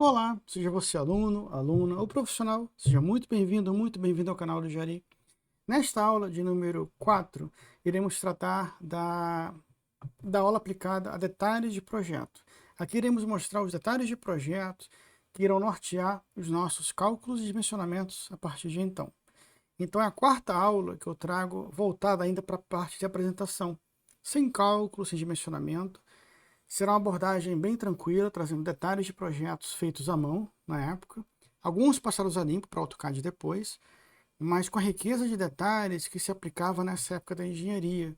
Olá, seja você aluno, aluna ou profissional, seja muito bem-vindo ao canal do Jari. Nesta aula de número 4, iremos tratar da aula aplicada a detalhes de projeto. Aqui iremos mostrar os detalhes de projeto que irão nortear os nossos cálculos e dimensionamentos a partir de então. Então é a quarta aula que eu trago voltada ainda para a parte de apresentação, sem cálculo, sem dimensionamento. Será uma abordagem bem tranquila, trazendo detalhes de projetos feitos à mão na época, alguns passados a limpo para AutoCAD depois, mas com a riqueza de detalhes que se aplicava nessa época da engenharia,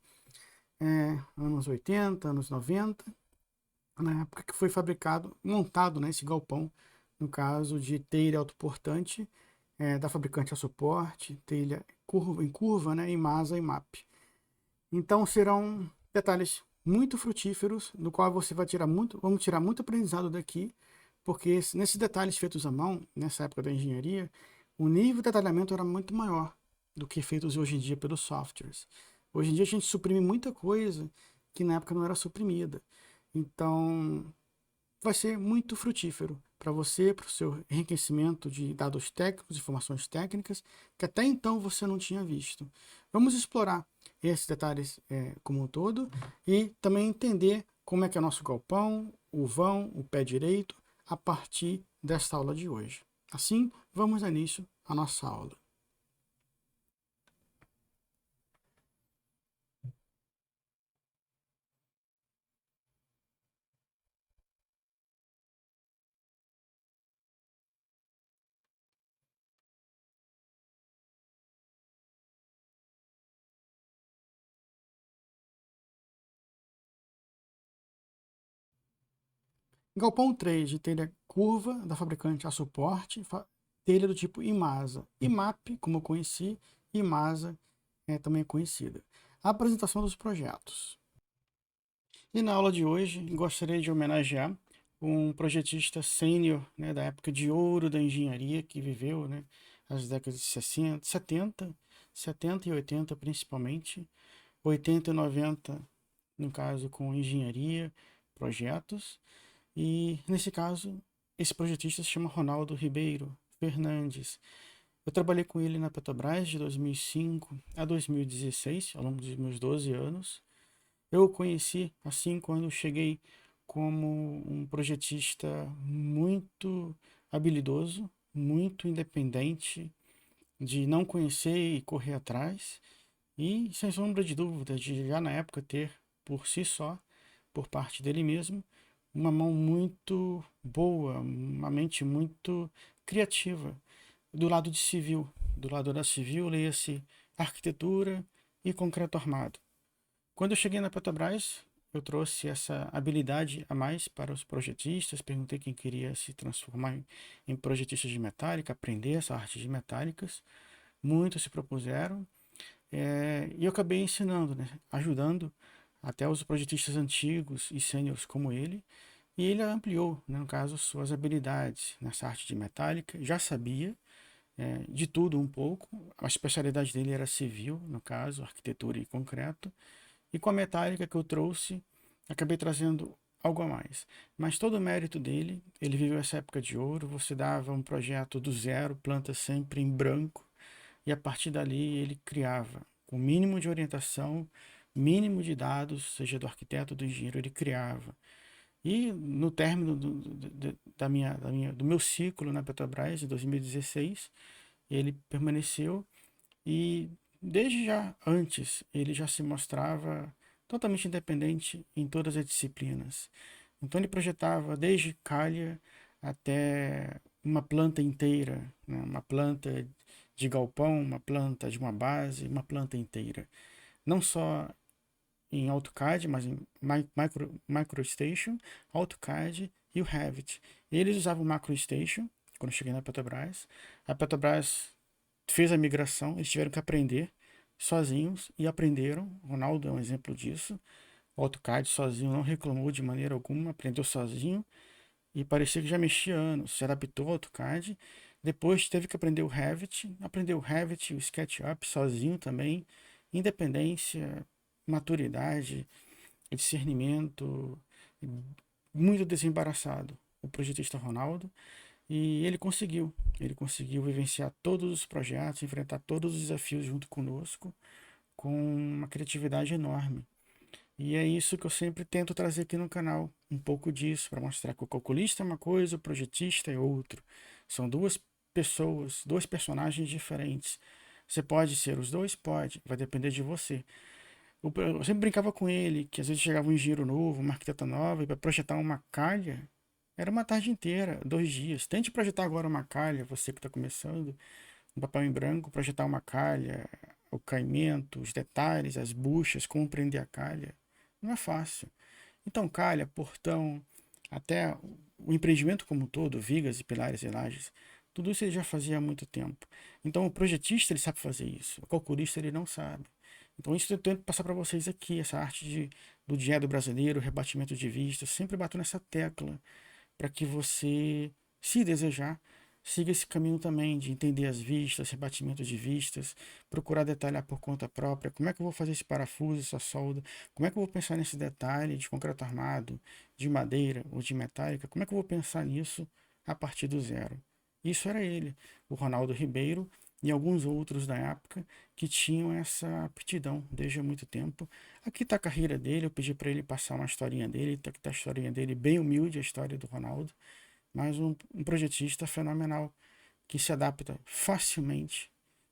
anos 80, anos 90, na época que foi fabricado, montado, né, esse galpão, no caso de telha autoportante, da fabricante a suporte, telha curva, em curva, né, em masa e MAP. Então serão detalhes muito frutíferos, no qual você vai tirar muito, vamos tirar muito aprendizado daqui, porque nesses detalhes feitos à mão, nessa época da engenharia, o nível de detalhamento era muito maior do que feitos hoje em dia pelos softwares. Hoje em dia a gente suprime muita coisa que na época não era suprimida. Então, vai ser muito frutífero para você, para o seu enriquecimento de dados técnicos, informações técnicas, que até então você não tinha visto. Vamos explorar esses detalhes como um todo e também entender como é que é nosso galpão, o vão, o pé direito, a partir desta aula de hoje. Assim, vamos dar início à nossa aula. Galpão 3 de telha curva da fabricante a suporte, telha do tipo Imasa. IMAP, como eu conheci, Imasa também é conhecida. A apresentação dos projetos. E na aula de hoje, gostaria de homenagear um projetista sênior, né, da época de ouro da engenharia, que viveu, né, as décadas de 60, 70 e 80 principalmente, 80 e 90 no caso com engenharia, projetos, e nesse caso, esse projetista se chama Ronaldo Ribeiro Fernandes. Eu trabalhei com ele na Petrobras de 2005 a 2016, ao longo dos meus 12 anos. Eu o conheci assim quando cheguei como um projetista muito habilidoso, muito independente, de não conhecer e correr atrás, e sem sombra de dúvida, de já na época ter por si só, por parte dele mesmo, uma mão muito boa, uma mente muito criativa do lado de civil. Do lado da civil, leia-se arquitetura e concreto armado. Quando eu cheguei na Petrobras, eu trouxe essa habilidade a mais para os projetistas, perguntei quem queria se transformar em projetistas de metálica, aprender essa arte de metálicas. Muitos se propuseram, e eu acabei ensinando, né, ajudando até os projetistas antigos e sêniores como ele, e ele ampliou, né, no caso, suas habilidades nessa arte de metálica. Já sabia de tudo um pouco, a especialidade dele era civil, no caso, arquitetura e concreto, e com a metálica que eu trouxe, acabei trazendo algo a mais. Mas todo o mérito dele, ele viveu essa época de ouro, você dava um projeto do zero, planta sempre em branco, e a partir dali ele criava, com mínimo de orientação, mínimo de dados, seja do arquiteto ou do engenheiro, ele criava. E no término do meu ciclo na Petrobras, em 2016, ele permaneceu e desde já antes ele já se mostrava totalmente independente em todas as disciplinas. Então ele projetava desde calha até uma planta inteira, né? Uma planta de galpão, uma planta de uma base, uma planta inteira. Não só em AutoCAD, mas em MicroStation, AutoCAD e o Revit. Eles usavam o MicroStation quando eu cheguei na Petrobras. A Petrobras fez a migração, eles tiveram que aprender sozinhos e aprenderam. O Ronaldo é um exemplo disso. O AutoCAD sozinho não reclamou de maneira alguma, aprendeu sozinho e parecia que já mexia anos, se adaptou ao AutoCAD. Depois teve que aprendeu o Revit, o SketchUp sozinho também, independência, maturidade, discernimento, muito desembaraçado. o projetista Ronaldo, e ele conseguiu vivenciar todos os projetos, enfrentar todos os desafios junto conosco, com uma criatividade enorme. E é isso que eu sempre tento trazer aqui no canal, um pouco disso, para mostrar que o calculista é uma coisa, o projetista é outro. São duas pessoas, dois personagens diferentes. Você pode ser os dois? Pode, vai depender de você. Eu sempre brincava com ele, que às vezes chegava um engenheiro novo, uma arquiteta nova, e para projetar uma calha, era uma tarde inteira, 2 dias. Tente projetar agora uma calha, você que está começando, um papel em branco, projetar uma calha, o caimento, os detalhes, as buchas, como prender a calha. Não é fácil. Então, calha, portão, até o empreendimento como um todo, vigas e pilares e lajes, tudo isso ele já fazia há muito tempo. Então, o projetista ele sabe fazer isso, o calculista ele não sabe. Então, isso eu tento passar para vocês aqui, essa arte do dinheiro brasileiro, rebatimento de vistas, sempre bato nessa tecla para que você, se desejar, siga esse caminho também de entender as vistas, rebatimento de vistas, procurar detalhar por conta própria, como é que eu vou fazer esse parafuso, essa solda, como é que eu vou pensar nesse detalhe de concreto armado, de madeira ou de metálica, como é que eu vou pensar nisso a partir do zero. Isso era ele, o Ronaldo Ribeiro e alguns outros da época que tinham essa aptidão desde há muito tempo. Aqui está a carreira dele, eu pedi para ele passar uma historinha dele, aqui está a historinha dele, bem humilde a história do Ronaldo, mas um projetista fenomenal, que se adapta facilmente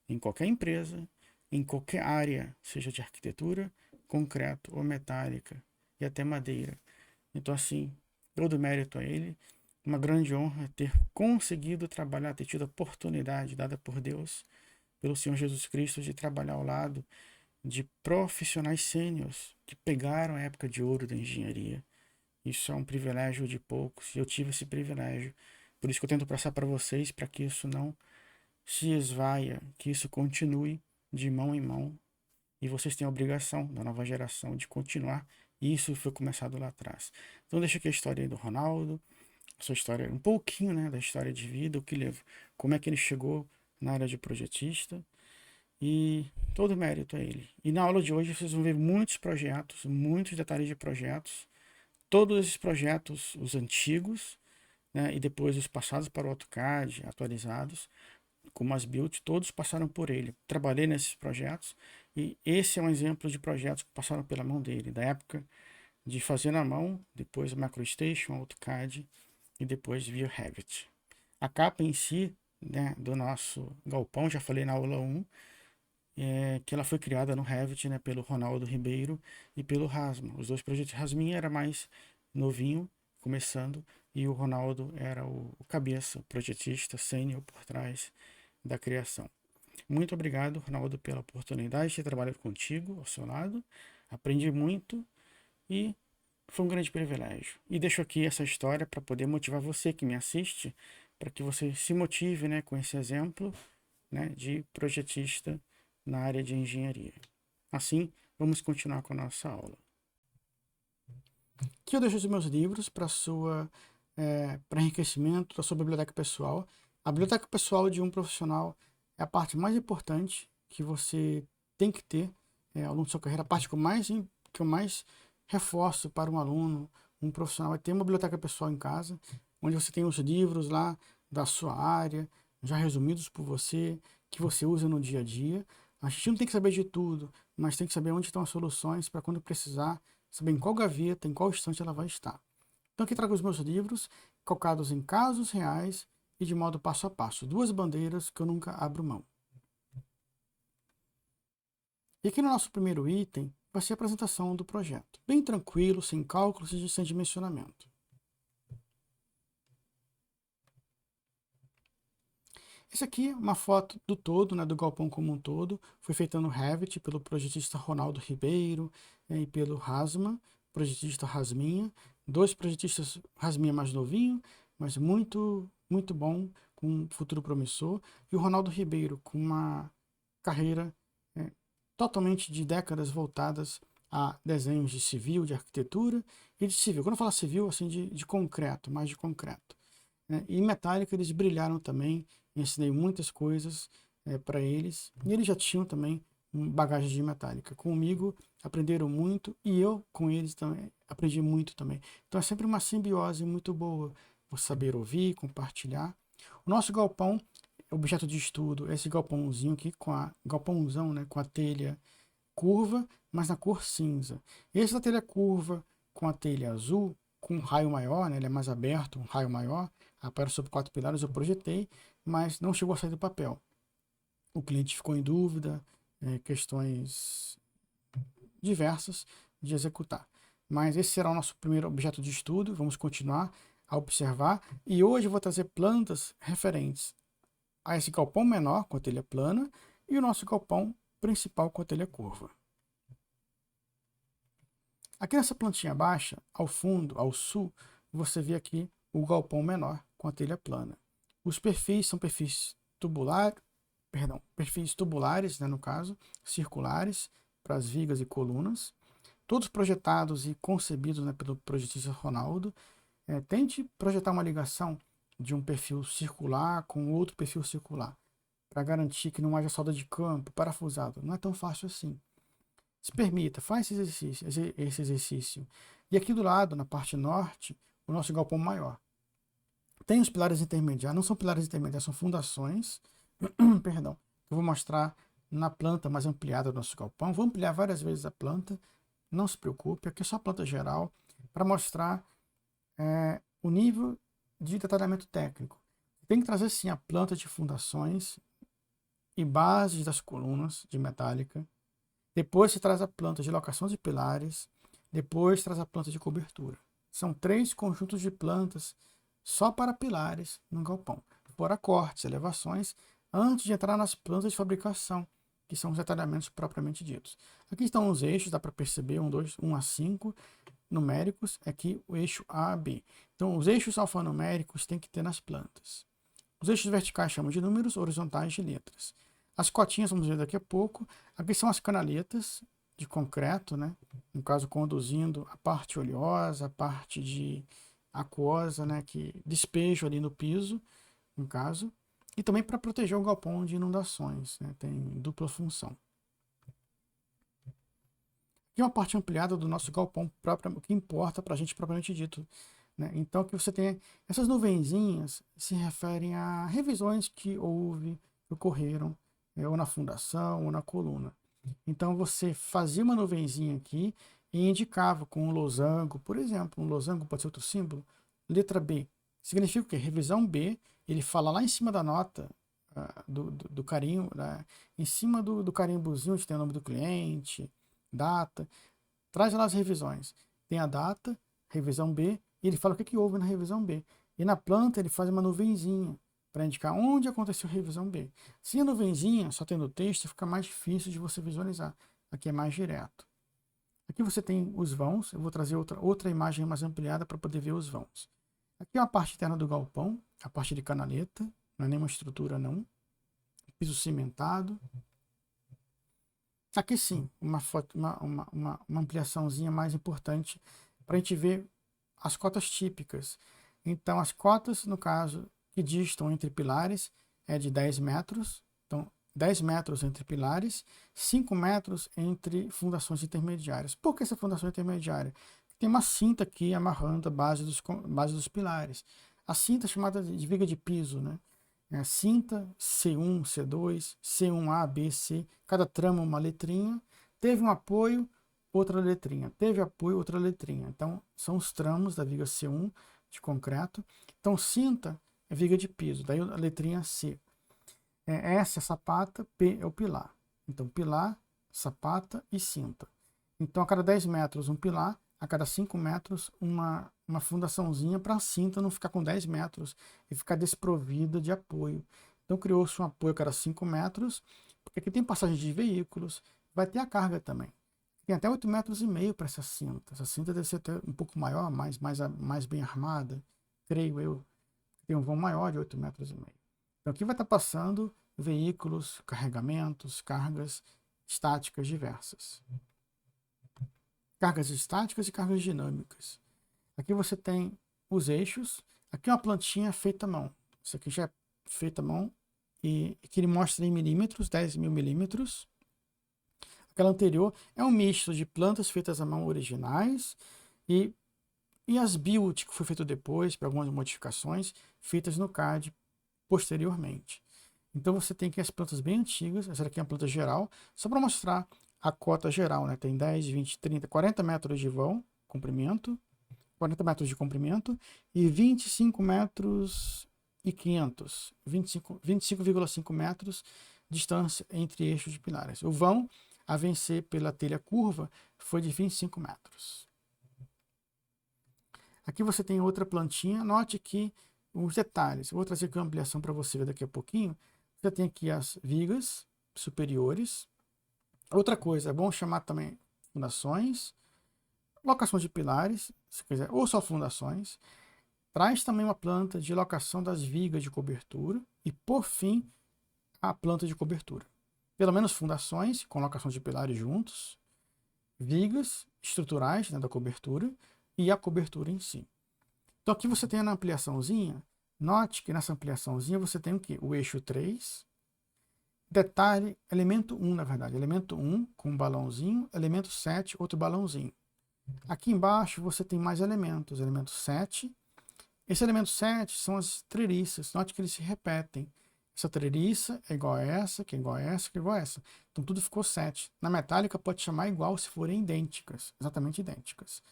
em qualquer empresa, em qualquer área, seja de arquitetura, concreto ou metálica, e até madeira. Então, assim, todo mérito a ele. Uma grande honra ter conseguido trabalhar, ter tido a oportunidade dada por Deus, pelo Senhor Jesus Cristo, de trabalhar ao lado de profissionais sêniores que pegaram a época de ouro da engenharia. Isso é um privilégio de poucos e eu tive esse privilégio. Por isso que eu tento passar para vocês, para que isso não se esvaia, que isso continue de mão em mão. E vocês têm a obrigação, da nova geração, de continuar. E isso foi começado lá atrás. Então deixa aqui a história aí do Ronaldo, a sua história, um pouquinho, né, da história de vida, o que levou, como é que ele chegou na área de projetista. E todo mérito a ele. E na aula de hoje vocês vão ver muitos projetos, muitos detalhes de projetos. Todos esses projetos, os antigos, né, e depois os passados para o AutoCAD, atualizados, como as builds, todos passaram por ele. Trabalhei nesses projetos e esse é um exemplo de projetos que passaram pela mão dele, da época de fazer na mão, depois MicroStation, AutoCAD e depois via Revit. A capa em si, né, do nosso galpão, já falei na aula 1, que ela foi criada no Revit, né, pelo Ronaldo Ribeiro e pelo Rasma. Os dois projetos, Rasminha era mais novinho, começando, e o Ronaldo era o cabeça, o projetista sênior por trás da criação. Muito obrigado, Ronaldo, pela oportunidade de trabalhar contigo, ao seu lado. Aprendi muito e foi um grande privilégio. E deixo aqui essa história para poder motivar você que me assiste, para que você se motive, né, com esse exemplo, né, de projetista na área de engenharia. Assim, vamos continuar com a nossa aula. Aqui eu deixo os meus livros para enriquecimento da sua biblioteca pessoal. A biblioteca pessoal de um profissional é a parte mais importante que você tem que ter ao longo da sua carreira. A parte que eu mais reforço para um aluno, um profissional, é ter uma biblioteca pessoal em casa, onde você tem os livros lá da sua área, já resumidos por você, que você usa no dia a dia. A gente não tem que saber de tudo, mas tem que saber onde estão as soluções para quando precisar, saber em qual gaveta, em qual estante ela vai estar. Então aqui trago os meus livros, calcados em casos reais e de modo passo a passo. 2 bandeiras que eu nunca abro mão. E aqui no nosso primeiro item vai ser a apresentação do projeto. Bem tranquilo, sem cálculos e sem dimensionamento. Esse aqui é uma foto do todo, né, do galpão como um todo. Foi feita no Revit pelo projetista Ronaldo Ribeiro e pelo Rasma, projetista Rasminha. 2 projetistas, Rasminha mais novinho, mas muito bom, com um futuro promissor. E o Ronaldo Ribeiro com uma carreira totalmente de décadas voltadas a desenhos de civil, de arquitetura e de civil. Quando eu falo civil, assim, de concreto, mais de concreto. E em metálica eles brilharam também, ensinei muitas coisas para eles, e eles já tinham também bagagem de metálica. Comigo aprenderam muito e eu com eles também aprendi muito também. Então é sempre uma simbiose muito boa, você saber ouvir, compartilhar. O nosso galpão, objeto de estudo, é esse galpãozinho aqui, galpãozão, né, com a telha curva, mas na cor cinza. Esse da telha curva, com a telha azul, com um raio maior, né, ele é mais aberto, um raio maior, aparece sobre 4 pilares, eu projetei, mas não chegou a sair do papel. O cliente ficou em dúvida, questões diversas de executar. Mas esse será o nosso primeiro objeto de estudo, vamos continuar a observar, e hoje eu vou trazer plantas referentes a esse galpão menor com a telha plana e o nosso galpão principal com a telha curva. Aqui nessa plantinha baixa, ao fundo, ao sul, você vê aqui o galpão menor com a telha plana. Os perfis são perfis tubulares, né, no caso, circulares, para as vigas e colunas, todos projetados e concebidos, né, pelo projetista Ronaldo. Tente projetar uma ligação de um perfil circular com outro perfil circular, para garantir que não haja solda de campo, parafusado. Não é tão fácil assim. Se permita, faz esse exercício. E aqui do lado, na parte norte, o nosso galpão maior. Tem os pilares intermediários, não são pilares intermediários, são fundações, perdão, eu vou mostrar na planta mais ampliada do nosso galpão. Vou ampliar várias vezes a planta, não se preocupe, aqui é só a planta geral, para mostrar o nível de detalhamento técnico. Tem que trazer sim a planta de fundações e bases das colunas de metálica. Depois você traz a planta de locação de pilares. Depois traz a planta de cobertura. São 3 conjuntos de plantas só para pilares no galpão. Fora cortes, elevações, antes de entrar nas plantas de fabricação, que são os detalhamentos propriamente ditos. Aqui estão os eixos, dá para perceber, 1 a 5 numéricos, aqui o eixo A a B. Então, os eixos alfanuméricos tem que ter nas plantas. Os eixos verticais chamam de números, horizontais de letras. As cotinhas, vamos ver daqui a pouco. Aqui são as canaletas de concreto, né? No caso, conduzindo a parte oleosa, a parte de aquosa, né? Que despejo ali no piso, no caso. E também para proteger o galpão de inundações, né? Tem dupla função. Aqui é uma parte ampliada do nosso galpão, que importa para a gente propriamente dito. Né? Então, que você tem essas nuvenzinhas se referem a revisões que ocorreram, ou na fundação, ou na coluna. Então, você fazia uma nuvenzinha aqui e indicava com um losango, por exemplo, um losango pode ser outro símbolo, letra B. Significa o quê? Revisão B, ele fala lá em cima da nota, do carimbo, né? Em cima do carimbozinho onde tem o nome do cliente, data, traz lá as revisões. Tem a data, revisão B, e ele fala o que houve na revisão B. E na planta ele faz uma nuvenzinha para indicar onde aconteceu a revisão B. Se a nuvenzinha só tendo texto, fica mais difícil de você visualizar. Aqui é mais direto. Aqui você tem os vãos, eu vou trazer outra imagem mais ampliada para poder ver os vãos. Aqui é a parte interna do galpão, a parte de canaleta, não é nenhuma estrutura não. Piso cimentado. Aqui sim, uma ampliaçãozinha mais importante para a gente ver as cotas típicas. Então, as cotas, no caso, que distam entre pilares, é de 10 metros. Então, 10 metros entre pilares, 5 metros entre fundações intermediárias. Por que essa fundação intermediária? Tem uma cinta aqui amarrando a base dos pilares. A cinta é chamada de viga de piso, né? A cinta C1, C2, C1A, B, C, cada trama uma letrinha, teve um apoio, outra letrinha, teve apoio, outra letrinha. Então, são os tramos da viga C1 de concreto. Então, cinta é viga de piso, daí a letrinha C. S é a sapata, P é o pilar. Então, pilar, sapata e cinta. Então, a cada 10 metros um pilar, a cada 5 metros uma fundaçãozinha para a cinta não ficar com 10 metros e ficar desprovida de apoio. Então criou-se um apoio a cada 5 metros, porque aqui tem passagem de veículos, vai ter a carga também. Tem até 8,5 metros para essa cinta. Essa cinta deve ser até um pouco maior, mais bem armada, creio eu. Tem um vão maior de 8,5 metros. Então aqui vai estar passando veículos, carregamentos, cargas estáticas diversas. Cargas estáticas e cargas dinâmicas. Aqui você tem os eixos. Aqui é uma plantinha feita à mão. Isso aqui já é feita à mão. E que ele mostra em milímetros, 10.000 milímetros. Aquela anterior é um misto de plantas feitas à mão originais e e as build, que foi feito depois, para algumas modificações, feitas no CAD posteriormente. Então você tem aqui as plantas bem antigas, essa aqui é uma planta geral, só para mostrar a cota geral, né? Tem 10, 20, 30, 40 metros de vão, comprimento, 40 metros de comprimento e 25 metros e 500, 25,5 metros de distância entre eixos de pilares. O vão a vencer pela telha curva foi de 25 metros. Aqui você tem outra plantinha, note que os detalhes, eu vou trazer aqui uma ampliação para você ver daqui a pouquinho. Você tem aqui as vigas superiores. Outra coisa, é bom chamar também fundações, locação de pilares, se quiser, ou só fundações. Traz também uma planta de locação das vigas de cobertura e, por fim, a planta de cobertura. Pelo menos fundações, com locação de pilares juntos, vigas estruturais, né, da cobertura e a cobertura em si. Então aqui você tem na ampliaçãozinha, note que nessa ampliaçãozinha você tem o quê? O eixo 3, detalhe, elemento 1 na verdade, elemento 1 com um balãozinho, elemento 7, outro balãozinho. Aqui embaixo você tem mais elementos, elemento 7. Esse elemento 7 são as treliças, note que eles se repetem. Essa treliça é igual a essa, que é igual a essa, que é igual a essa. Então tudo ficou 7. Na metálica pode chamar igual se forem idênticas, exatamente idênticas.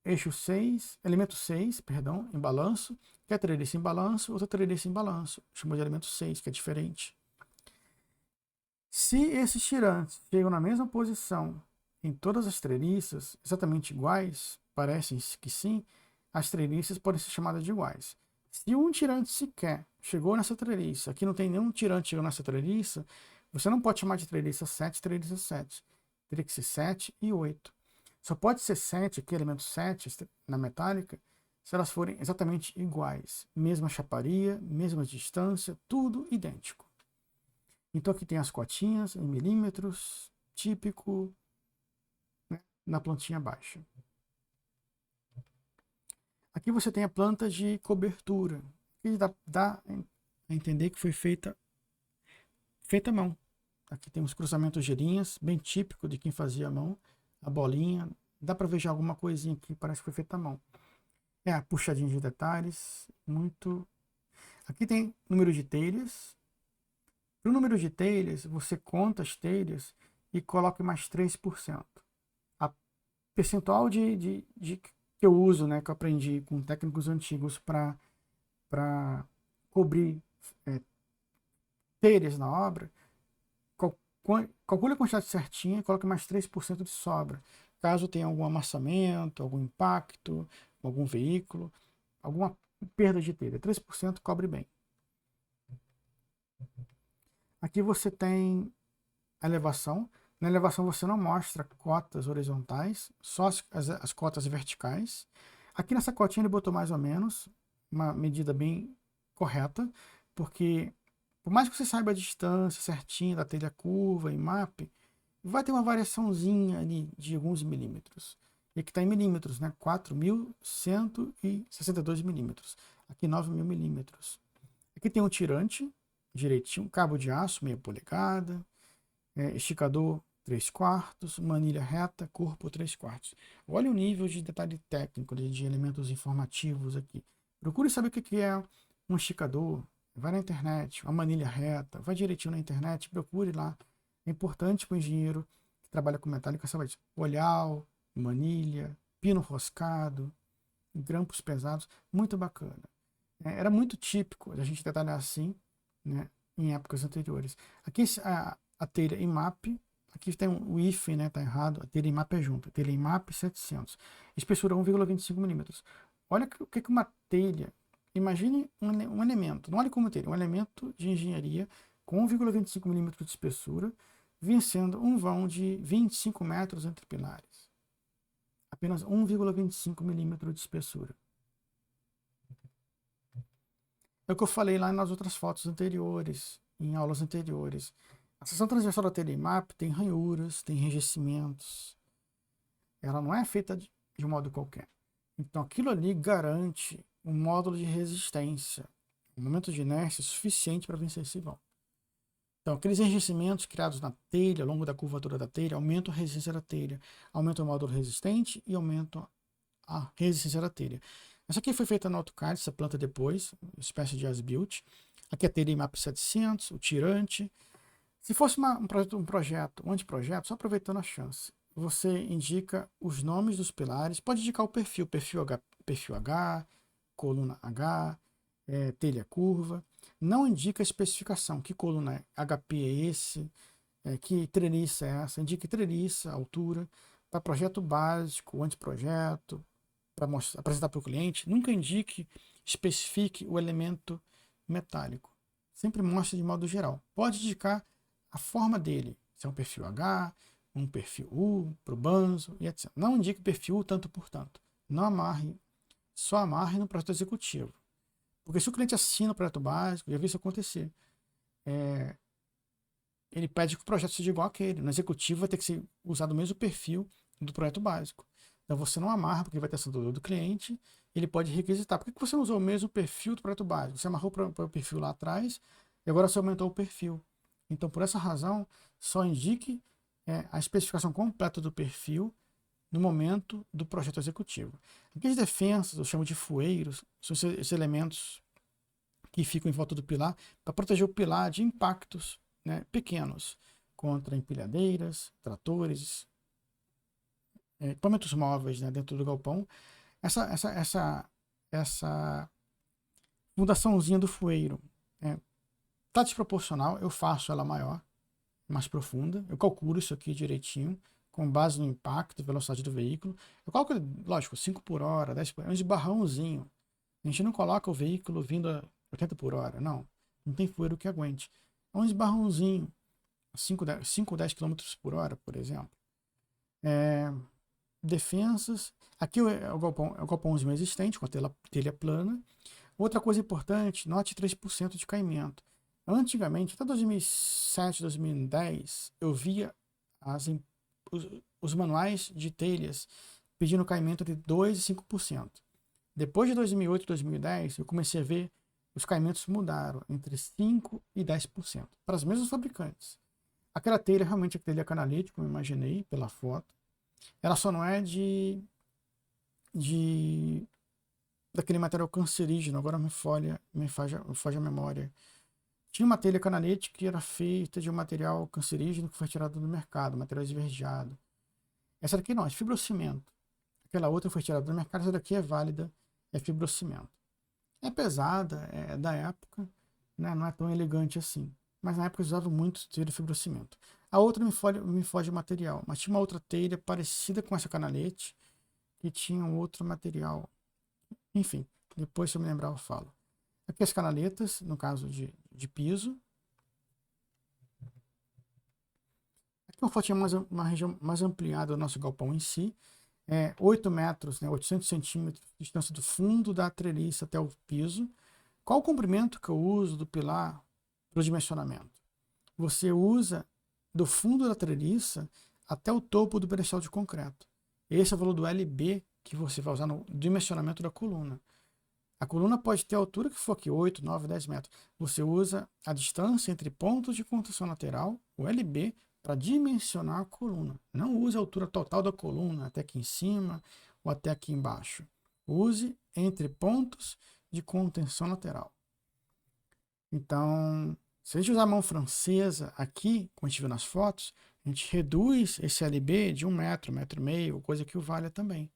Eixo 6, elemento 6, perdão, em balanço, que é treliça em balanço, outra treliça em balanço. Chamou de elemento 6, que é diferente. Se esses tirantes chegam na mesma posição em todas as treliças, exatamente iguais, parecem que sim, as treliças podem ser chamadas de iguais. Se um tirante sequer chegou nessa treliça, aqui não tem nenhum tirante chegando nessa treliça, você não pode chamar de treliça 7, treliça 7. Teria que ser 7 e 8. Só pode ser 7, aqui elemento 7 na metálica, se elas forem exatamente iguais. Mesma chaparia, mesma distância, tudo idêntico. Então aqui tem as cotinhas em milímetros, típico, né, na plantinha baixa. Aqui você tem a planta de cobertura, que dá a entender que foi feita à mão. Aqui tem uns cruzamentos de linhas, bem típico de quem fazia à mão, a bolinha, dá para ver já alguma coisinha aqui, parece que foi feita à mão. É a puxadinha de detalhes, muito... Aqui tem número de telhas. Para o número de telhas, você conta as telhas e coloca mais 3%. A percentual que eu uso, né, que eu aprendi com técnicos antigos para cobrir telhas na obra, calcule a quantidade certinha e coloque mais 3% de sobra. Caso tenha algum amassamento, algum impacto, algum veículo, alguma perda de telha. 3% cobre bem. Aqui você tem a elevação. Na elevação você não mostra cotas horizontais, só as cotas verticais. Aqui nessa cotinha ele botou mais ou menos, uma medida bem correta, porque por mais que você saiba a distância certinha da telha curva e map, vai ter uma variaçãozinha ali de alguns milímetros. E aqui está em milímetros, né? 4.162 milímetros. Aqui 9.000 milímetros. Aqui tem um tirante direitinho, cabo de aço, meia polegada, esticador 3/4, manilha reta, corpo 3/4. Olha o nível de detalhe técnico de elementos informativos aqui. Procure saber o que é um esticador. Vai na internet, uma manilha reta, vai direitinho na internet, procure lá. É importante para o engenheiro que trabalha com metálica saber disso. Olhal, manilha, pino roscado, grampos pesados, muito bacana. Era muito típico a gente detalhar assim, né, em épocas anteriores. Aqui a telha IMAP, aqui tem o IF, né, tá errado, a telha IMAP é junto, telha IMAP 700, espessura 1,25 milímetros. Olha o que uma telha, imagine um elemento, não olhe como telha, um elemento de engenharia com 1,25 milímetros de espessura, vencendo um vão de 25 metros entre pilares. Apenas 1,25 milímetros de espessura. É o que eu falei lá nas outras fotos anteriores, em aulas anteriores. A seção transversal da telha IMAP tem ranhuras, tem enrijecimentos. Ela não é feita de um modo qualquer. Então aquilo ali garante um módulo de resistência, um momento de inércia suficiente para vencer esse vão. Então aqueles enrijecimentos criados na telha, ao longo da curvatura da telha, aumentam a resistência da telha, aumentam o módulo resistente e aumentam a resistência da telha. Essa aqui foi feita no AutoCAD, essa planta depois, espécie de as-built. Aqui a telha IMAP 700, o tirante. Se fosse um projeto, um anteprojeto, só aproveitando a chance, você indica os nomes dos pilares, pode indicar o perfil, perfil H, coluna H, telha curva. Não indica a especificação, que coluna HP é esse, que treliça é essa, indique treliça, altura, para projeto básico, anteprojeto, para apresentar para o cliente. Nunca indique, especifique o elemento metálico. Sempre mostre de modo geral. Pode indicar a forma dele, se é um perfil H, um perfil U, para o banzo e etc. Não indique perfil tanto por tanto. Não amarre, só amarre no projeto executivo. Porque se o cliente assina o projeto básico, já vi isso acontecer, ele pede que o projeto seja igual àquele. No executivo vai ter que ser usado o mesmo perfil do projeto básico. Então você não amarra, porque vai ter assinatura do cliente, ele pode requisitar. Por que você não usou o mesmo perfil do projeto básico? Você amarrou para o perfil lá atrás e agora você aumentou o perfil. Então, por essa razão, só indique a especificação completa do perfil no momento do projeto executivo. Aqui as defensas, eu chamo de fueiros, são esses elementos que ficam em volta do pilar para proteger o pilar de impactos, né, pequenos, contra empilhadeiras, tratores, equipamentos móveis, né, dentro do galpão. Essa fundaçãozinha do fueiro está desproporcional, eu faço ela maior, mais profunda, eu calculo isso aqui direitinho, com base no impacto, velocidade do veículo. Eu calculo, lógico, 5 por hora, 10 por hora, é um esbarrãozinho. A gente não coloca o veículo vindo a 80 por hora, não. Não tem fueiro que aguente. É um esbarrãozinho, 5 ou 10 km por hora, por exemplo. Defensas. Aqui é o galpãozinho existente, com a telha plana. Outra coisa importante, note 3% de caimento. Antigamente, até 2007, 2010, eu via os manuais de telhas pedindo caimento de 2% e 5%. Depois de 2008 e 2010, eu comecei a ver os caimentos mudaram entre 5% e 10%, para as mesmas fabricantes. Aquela telha realmente é telha canalete, como eu imaginei pela foto. Ela só não é daquele material cancerígeno, agora me foge a memória. Tinha uma telha canalete que era feita de um material cancerígeno que foi tirado do mercado, material esverdeado. Essa daqui não, é fibrocimento. Aquela outra foi tirada do mercado, essa daqui é válida, é fibrocimento. É pesada, é da época, né? Não é tão elegante assim. Mas na época usava muito telha de fibrocimento. A outra me foge o material, mas tinha uma outra telha parecida com essa canalete que tinha um outro material. Enfim, depois se eu me lembrar eu falo. Aqui as canaletas, no caso de piso. Aqui uma fotinha uma região mais ampliada do nosso galpão em si. 8 metros, né, 800 centímetros de distância do fundo da treliça até o piso. Qual o comprimento que eu uso do pilar para o dimensionamento? Você usa do fundo da treliça até o topo do pedestal de concreto. Esse é o valor do LB que você vai usar no dimensionamento da coluna. A coluna pode ter a altura que for aqui, 8, 9, 10 metros. Você usa a distância entre pontos de contenção lateral, o LB, para dimensionar a coluna. Não use a altura total da coluna, até aqui em cima ou até aqui embaixo. Use entre pontos de contenção lateral. Então, se a gente usar a mão francesa aqui, como a gente viu nas fotos, a gente reduz esse LB de 1 metro, 1,5 metro, coisa que o valha também.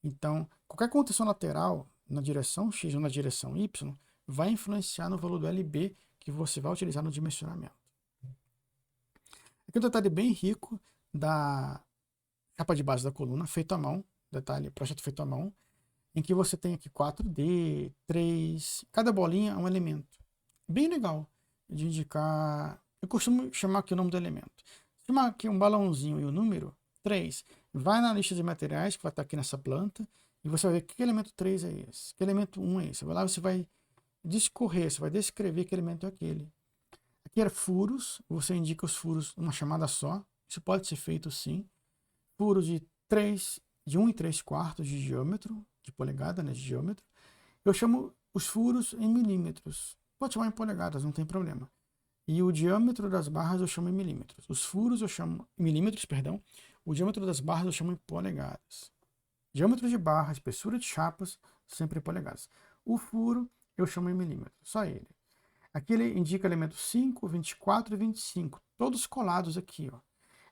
Então, qualquer contenção lateral na direção X ou na direção Y vai influenciar no valor do LB que você vai utilizar no dimensionamento. Aqui um detalhe bem rico da capa de base da coluna, feito à mão, detalhe, projeto feito à mão, em que você tem aqui 4D, 3, cada bolinha é um elemento. Bem legal de indicar, eu costumo chamar aqui o nome do elemento. Chamar aqui um balãozinho e o número 3, vai na lista de materiais que vai estar aqui nessa planta, e você vai ver que elemento 3 é esse, que elemento 1 é esse. Vai lá, você vai discorrer, você vai descrever que elemento é aquele. Aqui era furos, você indica os furos numa chamada só, isso pode ser feito sim. Furos de 1 e 3/4 de diâmetro, de polegada, né, de diâmetro. Eu chamo os furos em milímetros, pode chamar em polegadas, não tem problema. E o diâmetro das barras eu chamo em milímetros. Os furos eu chamo em milímetros, perdão. O diâmetro das barras eu chamo em polegadas. Diâmetro de barra, espessura de chapas, sempre em polegadas. O furo eu chamo em milímetros, só ele. Aqui ele indica elementos 5, 24 e 25, todos colados aqui, ó.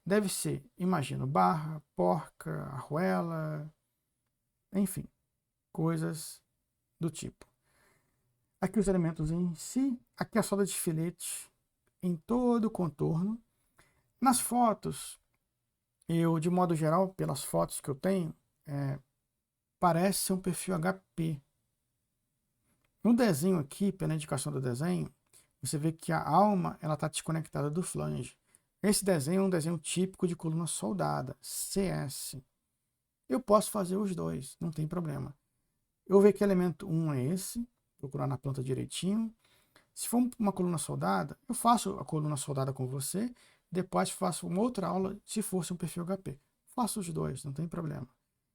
Deve ser, imagino, barra, porca, arruela, enfim, coisas do tipo. Aqui os elementos em si, aqui a solda de filete em todo o contorno. Nas fotos, eu, de modo geral, pelas fotos que eu tenho, parece ser um perfil HP. No desenho aqui, pela indicação do desenho, você vê que a alma está desconectada do flange. Esse desenho é um desenho típico de coluna soldada, CS. Eu posso fazer os dois, não tem problema. Eu ver que elemento 1 é esse, procurar na planta direitinho. Se for uma coluna soldada, eu faço a coluna soldada com você, depois faço uma outra aula se fosse um perfil HP. Faço os dois, não tem problema.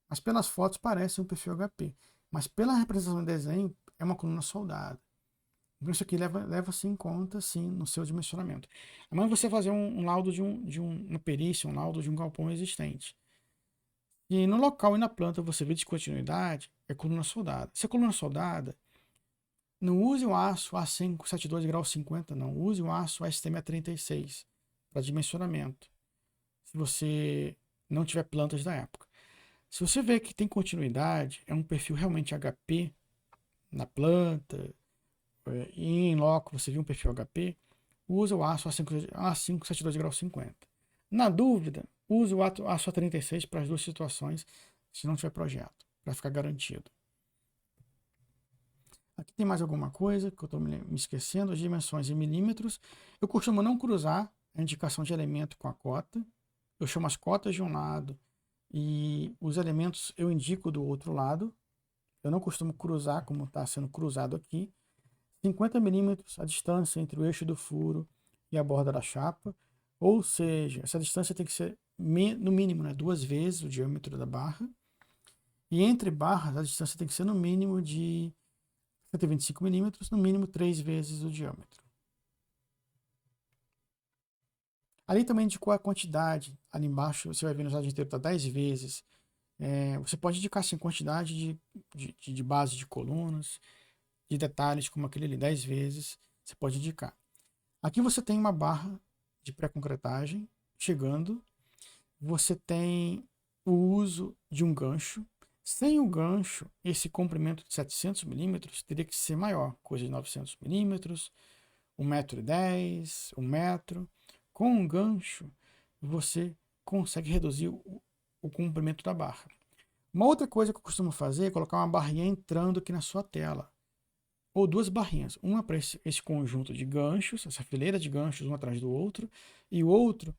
Mas pelas fotos parece um perfil HP. Mas pela representação do desenho, é uma coluna soldada. Então isso aqui leva-se em conta, sim, no seu dimensionamento. Amanhã você fazer um laudo uma perícia, um laudo de um galpão existente. E no local e na planta você vê descontinuidade, é coluna soldada. Se é coluna soldada, não use o aço A572 grau 50, não. Use o aço ASTM-36 para dimensionamento. Se você não tiver plantas da época. Se você vê que tem continuidade, é um perfil realmente HP na planta, e em loco você viu um perfil HP, usa o aço A572 grau 50. Na dúvida, use o aço A36 para as duas situações, se não tiver projeto, para ficar garantido. Aqui tem mais alguma coisa que eu estou me esquecendo, as dimensões em milímetros. Eu costumo não cruzar a indicação de elemento com a cota. Eu chamo as cotas de um lado e os elementos eu indico do outro lado. Eu não costumo cruzar como está sendo cruzado aqui. 50 milímetros a distância entre o eixo do furo e a borda da chapa. Ou seja, essa distância tem que ser no mínimo, né, 2 vezes o diâmetro da barra. E entre barras a distância tem que ser no mínimo de 125 milímetros, no mínimo 3 vezes o diâmetro. Ali também indicou a quantidade. Ali embaixo você vai ver no slide inteiro, está 10 vezes. Você pode indicar assim, quantidade de base de colunas, de detalhes como aquele ali, 10 vezes. Você pode indicar. Aqui você tem uma barra de pré-concretagem chegando. Você tem o uso de um gancho. Sem o gancho, esse comprimento de 700 milímetros teria que ser maior, coisa de 900 milímetros, 1,10 m, 1 metro. Com um gancho, você consegue reduzir o comprimento da barra. Uma outra coisa que eu costumo fazer é colocar uma barrinha entrando aqui na sua tela. Ou duas barrinhas. Uma para esse conjunto de ganchos, essa fileira de ganchos um atrás do outro, e o outro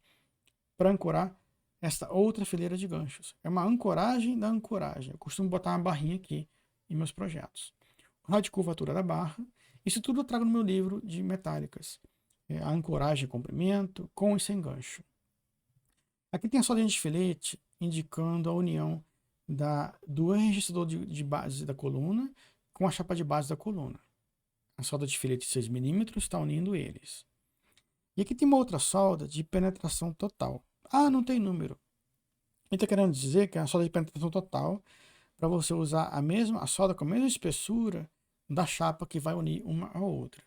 para ancorar esta outra fileira de ganchos. É uma ancoragem da ancoragem. Eu costumo botar uma barrinha aqui em meus projetos. O raio de curvatura da barra. Isso tudo eu trago no meu livro de metálicas. A ancoragem e comprimento, com e sem gancho. Aqui tem a soldinha de filete, indicando a união do registrador de base da coluna com a chapa de base da coluna. A solda de filete de 6 milímetros está unindo eles. E aqui tem uma outra solda de penetração total. Ah, não tem número. Ele está querendo dizer que é a solda de penetração total para você usar a solda com a mesma espessura da chapa que vai unir uma à outra.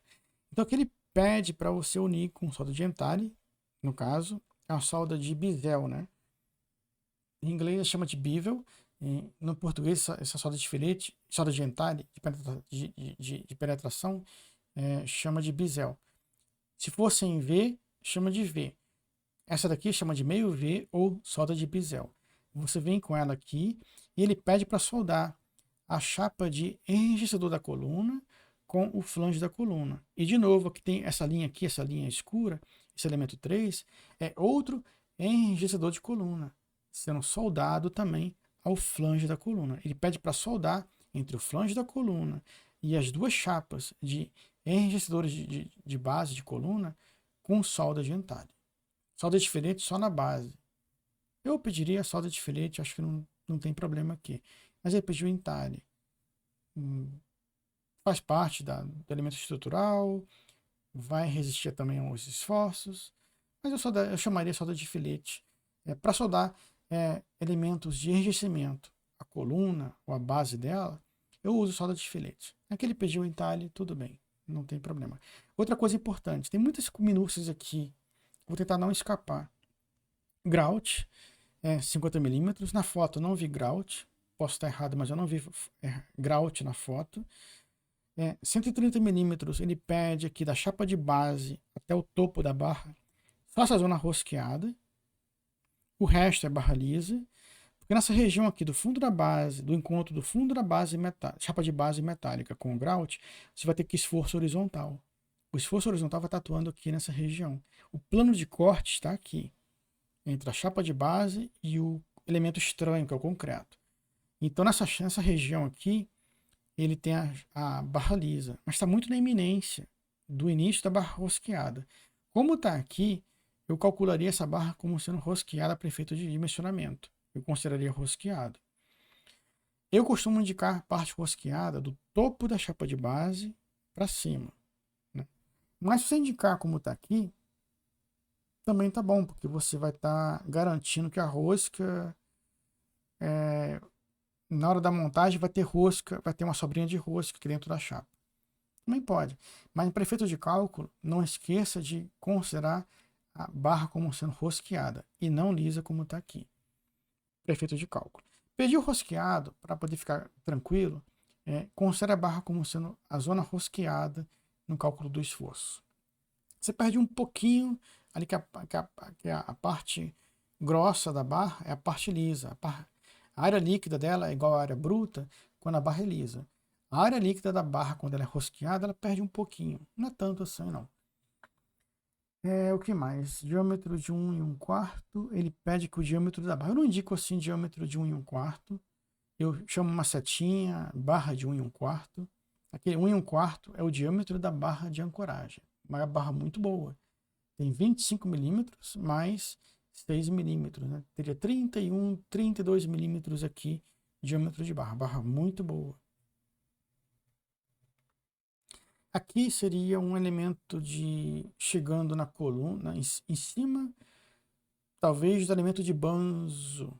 Então aqui ele pede para você unir com solda de Entale, no caso, é uma solda de bisel, né? Em inglês chama de bevel, no português essa solda de filete, solda de Entale, de penetração, chama de bisel. Se fosse em V, chama de V. Essa daqui chama de meio V ou solda de bisel. Você vem com ela aqui e ele pede para soldar a chapa de enregistrador da coluna com o flange da coluna. E de novo, aqui tem essa linha aqui, essa linha escura, esse elemento 3, é outro enregistrador de coluna, sendo soldado também ao flange da coluna. Ele pede para soldar entre o flange da coluna e as duas chapas de enregistradores de base de coluna com solda de Entale. Solda de filete só na base. Eu pediria solda de filete, acho que não tem problema aqui. Mas ele pediu Entale. Faz parte do elemento estrutural, vai resistir também aos esforços, mas eu chamaria solda de filete para soldar elementos de enrijecimento, a coluna ou a base dela, eu uso solda de filete. Aquele pediu em talhe, tudo bem, não tem problema. Outra coisa importante, tem muitas minúcias aqui, vou tentar não escapar. Grout, 50 milímetros, na foto não vi grout, posso estar errado, mas eu não vi grout na foto. 130 milímetros, ele pede aqui da chapa de base até o topo da barra, só essa zona rosqueada, o resto é barra lisa, porque nessa região aqui do fundo da base, do encontro do fundo da base chapa de base metálica com o grout, você vai ter que esforço horizontal. O esforço horizontal vai estar atuando aqui nessa região. O plano de corte está aqui, entre a chapa de base e o elemento estranho, que é o concreto. Então nessa região aqui, ele tem a barra lisa, mas está muito na iminência do início da barra rosqueada. Como está aqui, eu calcularia essa barra como sendo rosqueada para efeito de dimensionamento. Eu consideraria rosqueado. Eu costumo indicar parte rosqueada do topo da chapa de base para cima, né? Mas se você indicar como está aqui, também tá bom, porque você vai estar garantindo que a rosca, na hora da montagem, vai ter rosca, vai ter uma sobrinha de rosca aqui dentro da chapa. Também pode. Mas para efeito de cálculo, não esqueça de considerar a barra como sendo rosqueada e não lisa como está aqui. Para efeito de cálculo. Pediu rosqueado, para poder ficar tranquilo, considere a barra como sendo a zona rosqueada no cálculo do esforço. Você perde um pouquinho ali que a parte grossa da barra é a parte lisa. A área líquida dela é igual à área bruta quando a barra é lisa. A área líquida da barra, quando ela é rosqueada, ela perde um pouquinho. Não é tanto assim, não. O que mais? Diâmetro de 1 1/4. Ele pede que o diâmetro da barra. Eu não indico assim diâmetro de 1 1/4. Eu chamo uma setinha, barra de 1 1/4. Aquele 1 1/4 é o diâmetro da barra de ancoragem. Uma barra muito boa. Tem 25 milímetros mais 6 milímetros, né? Teria 31, 32 milímetros aqui de diâmetro de barra. Barra muito boa. Aqui seria um elemento de chegando na coluna, em cima, talvez do elemento de banzo.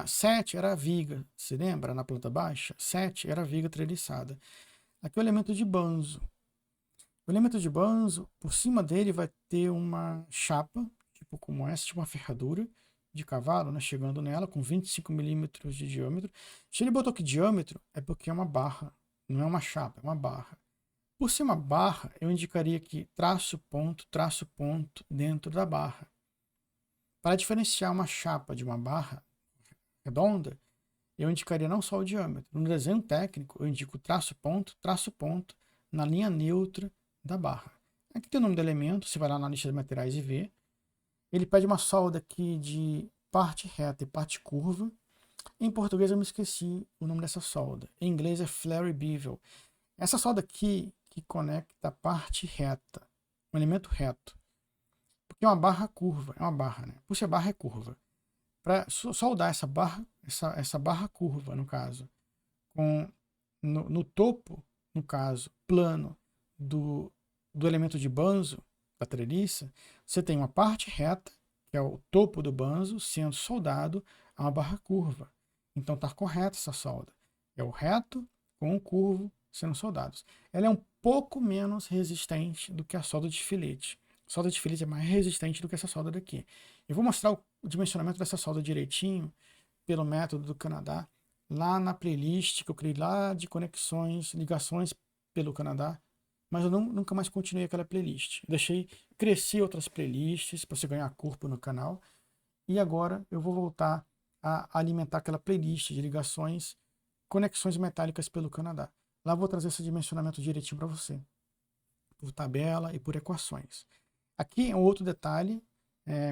7 era a viga, se lembra? Na planta baixa, 7 era a viga treliçada. Aqui é o elemento de banzo. O elemento de banzo, por cima dele vai ter uma chapa, tipo como essa, tipo uma ferradura de cavalo, né, chegando nela, com 25 milímetros de diâmetro. Se ele botou aqui diâmetro, é porque é uma barra, não é uma chapa, é uma barra. Por ser uma barra, eu indicaria aqui traço ponto dentro da barra. Para diferenciar uma chapa de uma barra redonda, eu indicaria não só o diâmetro. No desenho técnico, eu indico traço ponto na linha neutra da barra. Aqui tem o nome do elemento, você vai lá na lista de materiais e vê. Ele pede uma solda aqui de parte reta e parte curva. Em português eu me esqueci o nome dessa solda. Em inglês é flare bevel. Essa solda aqui que conecta a parte reta, um elemento reto. Porque é uma barra curva, é uma barra, né? Por ser barra é curva. Para soldar essa barra curva, no caso, no topo, no caso, plano do elemento de banzo, da treliça, você tem uma parte reta, que é o topo do banzo, sendo soldado a uma barra curva. Então está correta essa solda. É o reto com o curvo sendo soldados. Ela é um pouco menos resistente do que a solda de filete. A solda de filete é mais resistente do que essa solda daqui. Eu vou mostrar o dimensionamento dessa solda direitinho pelo método do Canadá, lá na playlist que eu criei lá de conexões, ligações pelo Canadá, mas eu nunca mais continuei aquela playlist. Deixei crescer outras playlists para você ganhar corpo no canal, e agora eu vou voltar a alimentar aquela playlist de ligações, conexões metálicas pelo Canadá. Lá eu vou trazer esse dimensionamento direitinho para você, por tabela e por equações. Aqui é um outro detalhe,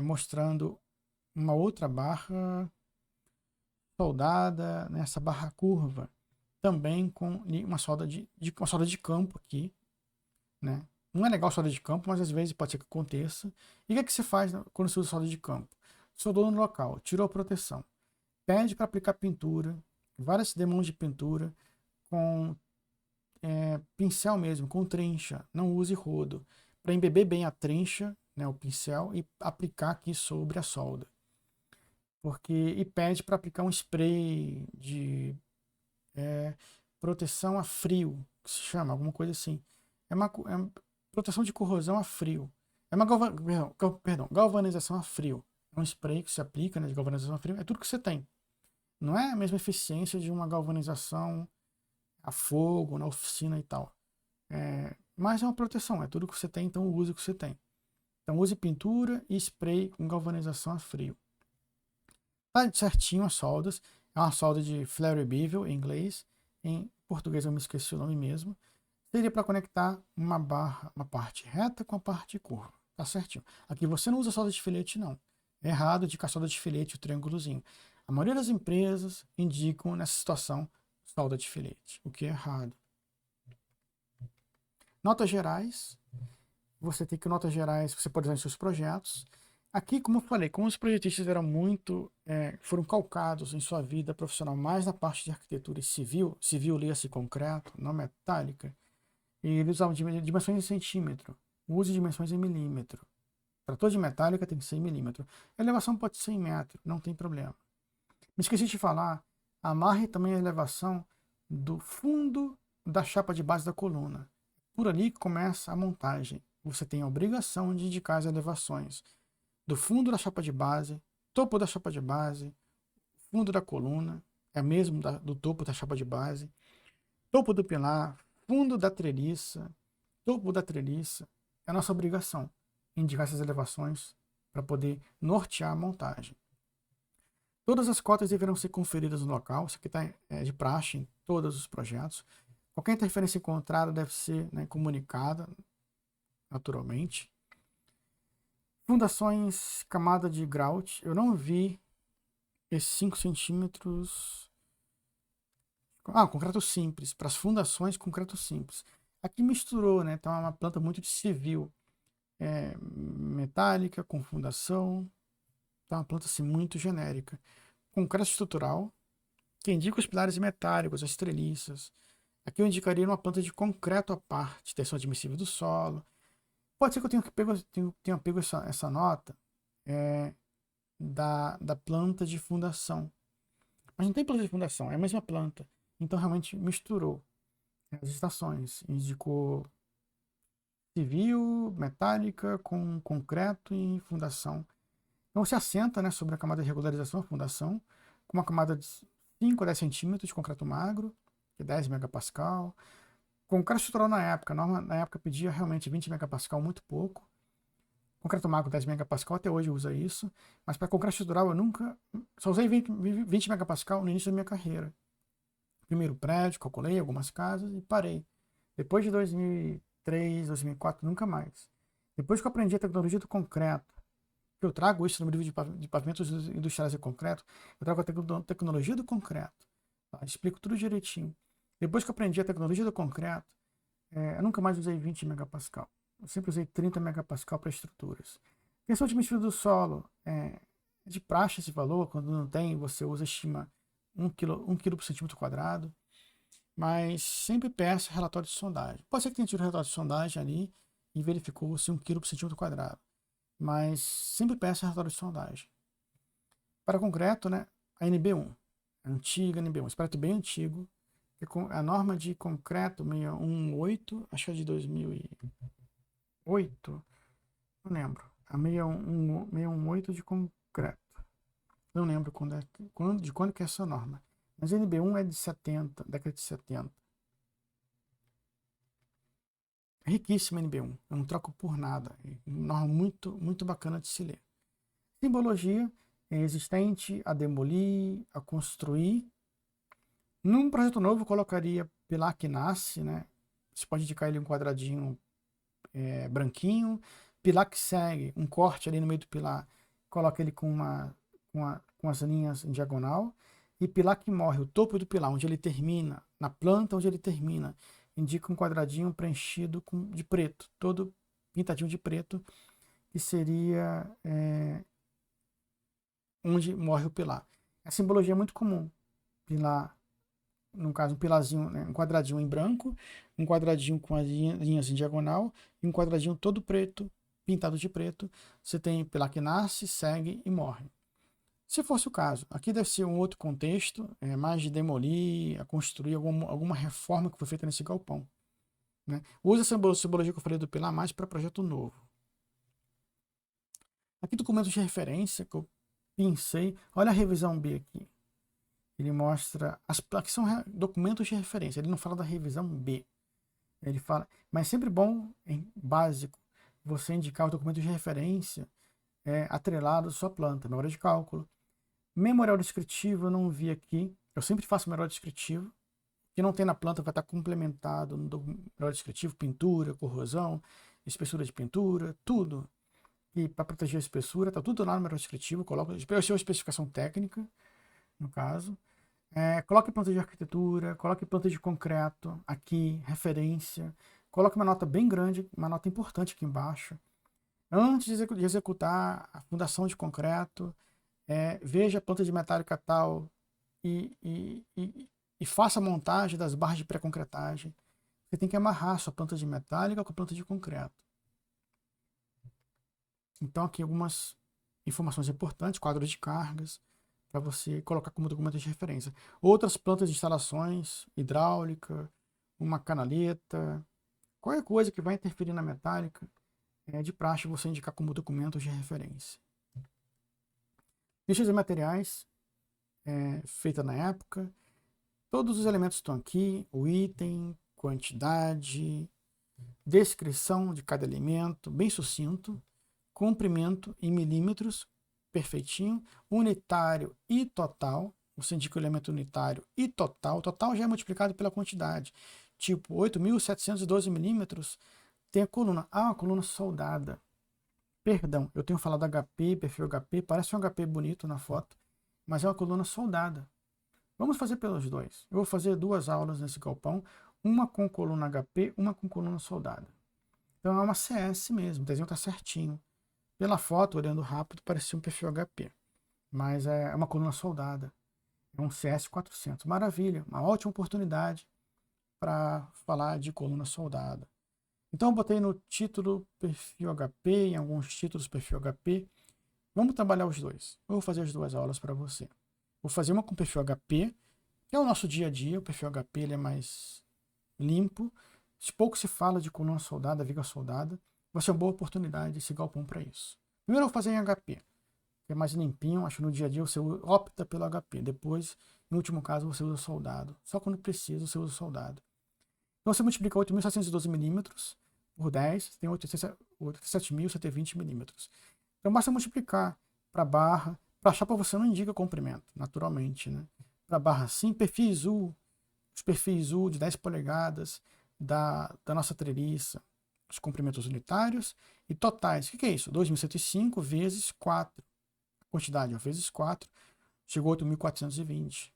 mostrando uma outra barra soldada nessa barra curva, também com uma solda de campo aqui, né? Não é legal solda de campo, mas às vezes pode ser que aconteça. E o que é que você faz quando você usa solda de campo? Soldou no local, tirou a proteção, pede para aplicar pintura, várias demãos de pintura, com pincel mesmo, com trincha, não use rodo, para embeber bem a trincha, né, o pincel, e aplicar aqui sobre a solda. e pede para aplicar um spray de proteção a frio, que se chama, alguma coisa assim. Proteção de corrosão a frio. É uma galvanização a frio. É um spray que se aplica, né, de galvanização a frio. É tudo que você tem. Não é a mesma eficiência de uma galvanização a fogo, na oficina e tal. Mas é uma proteção, é tudo que você tem, então use o que você tem. Então use pintura e spray com galvanização a frio. Tá certinho as soldas. É uma solda de Flare Bevel em inglês. Em português eu me esqueci o nome mesmo. Seria para conectar uma parte reta com a parte curva. Tá certinho. Aqui você não usa solda de filete, não. É errado indicar solda de filete, o triângulozinho. A maioria das empresas indicam nessa situação solda de filete, o que é errado. Notas gerais. Você tem que notas gerais que você pode usar em seus projetos. Aqui, como eu falei, como os projetistas eram foram calcados em sua vida profissional mais na parte de arquitetura e civil lia-se concreto, não metálica, e eles usavam dimensões em centímetro, use dimensões em milímetro. Trator de metálica tem que ser em milímetro. A elevação pode ser em metro, não tem problema. Me esqueci de falar, amarre também a elevação do fundo da chapa de base da coluna. Por ali que começa a montagem. Você tem a obrigação de indicar as elevações do fundo da chapa de base, topo da chapa de base, fundo da coluna, é mesmo do topo da chapa de base, topo do pilar, fundo da treliça, topo da treliça. É a nossa obrigação indicar essas elevações para poder nortear a montagem. Todas as cotas deverão ser conferidas no local, isso aqui está de praxe em todos os projetos. Qualquer interferência encontrada deve ser, né, comunicada naturalmente. Fundações, camada de grout, eu não vi esses 5 centímetros. Concreto simples, para as fundações, concreto simples. Aqui misturou, né? Então é uma planta muito de civil, metálica, com fundação. Então é uma planta assim, muito genérica. Concreto estrutural, que indica os pilares metálicos, as treliças. Aqui eu indicaria uma planta de concreto à parte, tensão admissível do solo. Pode ser que eu tenha pego essa nota da planta de fundação. Mas não tem planta de fundação, é a mesma planta. Então realmente misturou as estações. Indicou civil, metálica, com concreto e fundação. Então você assenta, né, sobre a camada de regularização, a fundação, com uma camada de 5 a 10 centímetros de concreto magro, que é 10 megapascal. Concreto estrutural na época pedia realmente 20 megapascal, muito pouco. Concreto magro 10 megapascal, até hoje usa isso. Mas para concreto estrutural eu só usei 20 megapascal no início da minha carreira. Primeiro prédio, calculei algumas casas e parei. Depois de 2003, 2004, nunca mais. Depois que eu aprendi a tecnologia do concreto, que eu trago isso no livro de pavimentos industriais de concreto, eu trago a tecnologia do concreto. Tá? Explico tudo direitinho. Depois que eu aprendi a tecnologia do concreto, eu nunca mais usei 20 megapascal. Eu sempre usei 30 megapascal para estruturas. Questão de medida do solo, de praxe esse valor, quando não tem, você estima 1 kg por centímetro quadrado, mas sempre peça relatório de sondagem. Pode ser que tenha tido relatório de sondagem ali e verificou se 1 kg por centímetro quadrado, mas sempre peça relatório de sondagem. Para concreto, né, a NB1, a antiga NB1, esse projeto bem antigo, a norma de concreto 618, acho que é de 2008, não lembro, a 618 de concreto. Não lembro de quando que é essa norma. Mas a NB1 é de 70, década de 70. É riquíssima a NB1. Eu não troco por nada. É uma norma muito, muito bacana de se ler. Simbologia é existente, a demolir, a construir. Num projeto novo, eu colocaria pilar que nasce, né? Você pode indicar ele um quadradinho branquinho. Pilar que segue, um corte ali no meio do pilar. Coloca ele com as linhas em diagonal. E pilar que morre, o topo do pilar, onde ele termina, na planta onde ele termina, indica um quadradinho preenchido de preto, todo pintadinho de preto, que seria onde morre o pilar. A simbologia é muito comum. Pilar, no caso, um pilarzinho, né, um quadradinho em branco, um quadradinho com as linhas em diagonal e um quadradinho todo preto, pintado de preto. Você tem pilar que nasce, segue e morre. Se fosse o caso, aqui deve ser um outro contexto, mais de demolir, a construir alguma reforma que foi feita nesse galpão, né? Usa essa simbologia que eu falei do pilar mais para projeto novo. Aqui documentos de referência que eu pensei, olha a revisão B aqui. Ele mostra, aqui são documentos de referência, ele não fala da revisão B. Ele fala, mas é sempre bom, em básico, você indicar os documentos de referência atrelados à sua planta, memória de cálculo. Memorial descritivo eu não vi aqui, eu sempre faço memorial descritivo. O que não tem na planta vai estar complementado no memorial descritivo, pintura, corrosão, espessura de pintura, tudo. E para proteger a espessura, está tudo lá no memorial descritivo, coloco a especificação técnica, no caso. Coloque planta de arquitetura, coloque planta de concreto aqui, referência. Coloque uma nota bem grande, uma nota importante aqui embaixo. Antes de executar a fundação de concreto, veja a planta de metálica tal e faça a montagem das barras de pré-concretagem. Você tem que amarrar a sua planta de metálica com a planta de concreto. Então aqui algumas informações importantes, quadros de cargas, para você colocar como documento de referência. Outras plantas de instalações, hidráulica, uma canaleta, qualquer coisa que vai interferir na metálica, de praxe você indicar como documento de referência. Listas de materiais, feita na época. Todos os elementos estão aqui, o item, quantidade, descrição de cada elemento, bem sucinto, comprimento em milímetros, perfeitinho, unitário e total. Você indica o elemento unitário e total. Total já é multiplicado pela quantidade. Tipo, 8.712 milímetros tem a coluna. Uma coluna soldada. Perdão, eu tenho falado HP, perfil HP, parece um HP bonito na foto, mas é uma coluna soldada. Vamos fazer pelos dois. Eu vou fazer 2 aulas nesse galpão, uma com coluna HP, uma com coluna soldada. Então é uma CS mesmo, o desenho está certinho. Pela foto, olhando rápido, parecia um perfil HP, mas é uma coluna soldada. É um CS400. Maravilha, uma ótima oportunidade para falar de coluna soldada. Então eu botei no título perfil HP, em alguns títulos perfil HP. Vamos trabalhar os dois. Eu vou fazer as 2 aulas para você. Vou fazer uma com perfil HP, que é o nosso dia a dia. O perfil HP ele é mais limpo. Pouco se fala de coluna soldada, viga soldada. Vai ser uma boa oportunidade esse galpão para isso. Primeiro eu vou fazer em HP, que é mais limpinho. Acho que no dia a dia você opta pelo HP. Depois, no último caso, você usa soldado. Só quando precisa você usa soldado. Então você multiplica 8.712 milímetros por 10, você tem 87.120 milímetros. Então basta multiplicar para barra. Para chapa você não indica comprimento, naturalmente, né? Para barra sim, perfis U, os perfis U de 10 polegadas da nossa treliça, os comprimentos unitários e totais. O que é isso? 2.105 vezes 4. A quantidade, vezes 4, chegou a 8.420.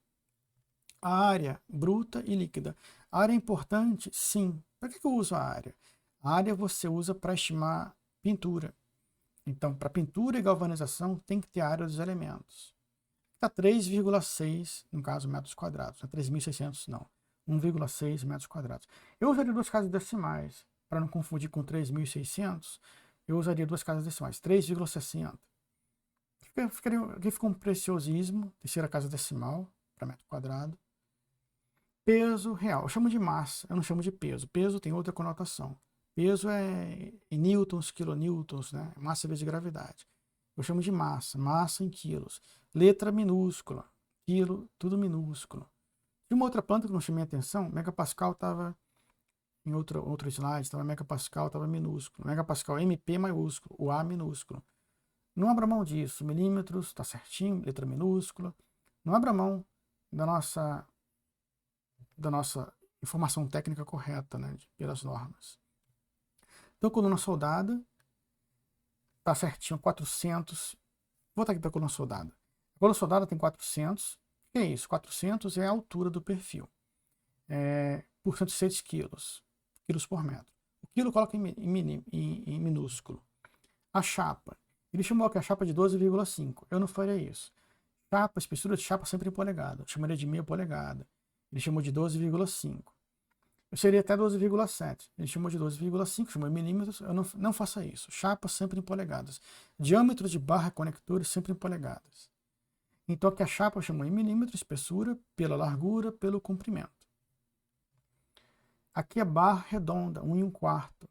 A área bruta e líquida. A área é importante? Sim. Para que eu uso a área? A área você usa para estimar pintura. Então, para pintura e galvanização, tem que ter a área dos elementos. Está 3,6, no caso, metros quadrados. Não é 3.600, não. 1,6 metros quadrados. Eu usaria 2 casas decimais. Para não confundir com 3.600, eu usaria 2 casas decimais. 3,60. Aqui fica um preciosismo. Terceira casa decimal para metro quadrado. Peso real. Eu chamo de massa, eu não chamo de peso. Peso tem outra conotação. Peso é em newtons, quilonewtons, né? Massa vezes gravidade. Eu chamo de massa, massa em quilos. Letra minúscula, quilo, tudo minúsculo. E uma outra planta que não chamei atenção, megapascal estava em outro slide, estava megapascal, estava minúsculo. Megapascal MP maiúsculo, o A minúsculo. Não abra mão disso, milímetros, está certinho, letra minúscula. Não abra mão da nossa informação técnica correta, né? Pelas normas. Então, coluna soldada, tá certinho, 400. Vou voltar aqui para a coluna soldada. A coluna soldada tem 400. O que é isso? 400 é a altura do perfil. Por 106 quilos por metro. O quilo coloca em minúsculo. A chapa. Ele chamou aqui a chapa de 12,5. Eu não faria isso. Chapa, espessura de chapa sempre em polegada. Eu chamaria de meia polegada. Ele chamou de 12,5. Eu seria até 12,7. Ele chamou de 12,5, chamou em milímetros. Eu não faça isso. Chapa sempre em polegadas. Diâmetro de barra conectores sempre em polegadas. Então aqui a chapa eu chamo em milímetros, espessura, pela largura, pelo comprimento. Aqui é barra redonda, 1 1/4.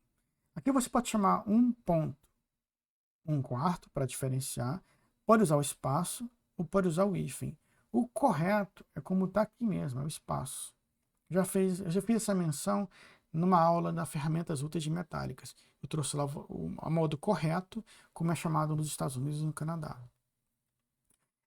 Aqui você pode chamar 1,1/4 para diferenciar. Pode usar o espaço ou pode usar o hífen. O correto é como está aqui mesmo, é o espaço. Eu já fiz essa menção numa aula da ferramentas úteis de metálicas. Eu trouxe lá o modo correto, como é chamado nos Estados Unidos e no Canadá.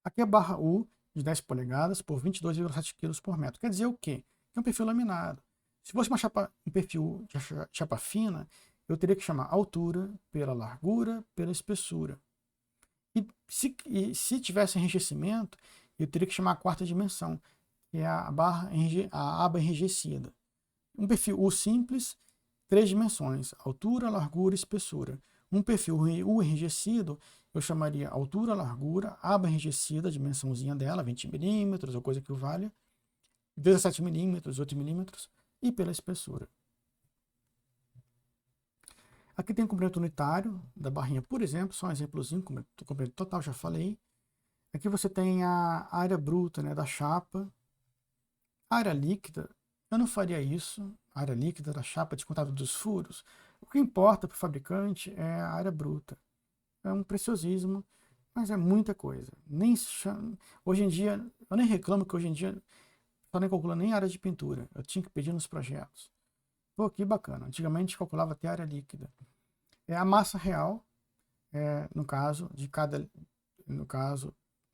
Aqui é barra U, de 10 polegadas por 22,7 kg por metro. Quer dizer o quê? É um perfil laminado. Se fosse um perfil de chapa fina, eu teria que chamar altura pela largura pela espessura. E se tivesse enrijecimento, eu teria que chamar a quarta dimensão, que é a aba enrijecida. Um perfil U simples, 3 dimensões, altura, largura e espessura. Um perfil U enrijecido, eu chamaria altura, largura, aba enrijecida, a dimensãozinha dela, 20 milímetros ou coisa que o valha, 17 milímetros, 8 milímetros, e pela espessura. Aqui tem o comprimento unitário da barrinha, por exemplo, só um exemplozinho, comprimento total, já falei. Aqui você tem a área bruta, né, da chapa. A área líquida, eu não faria isso, a área líquida da chapa descontada dos furos. O que importa para o fabricante é a área bruta. É um preciosismo, mas é muita coisa. Hoje em dia, eu nem reclamo que hoje em dia só nem calcula nem área de pintura. Eu tinha que pedir nos projetos. Pô, que bacana. Antigamente calculava até a área líquida. É a massa real, no caso,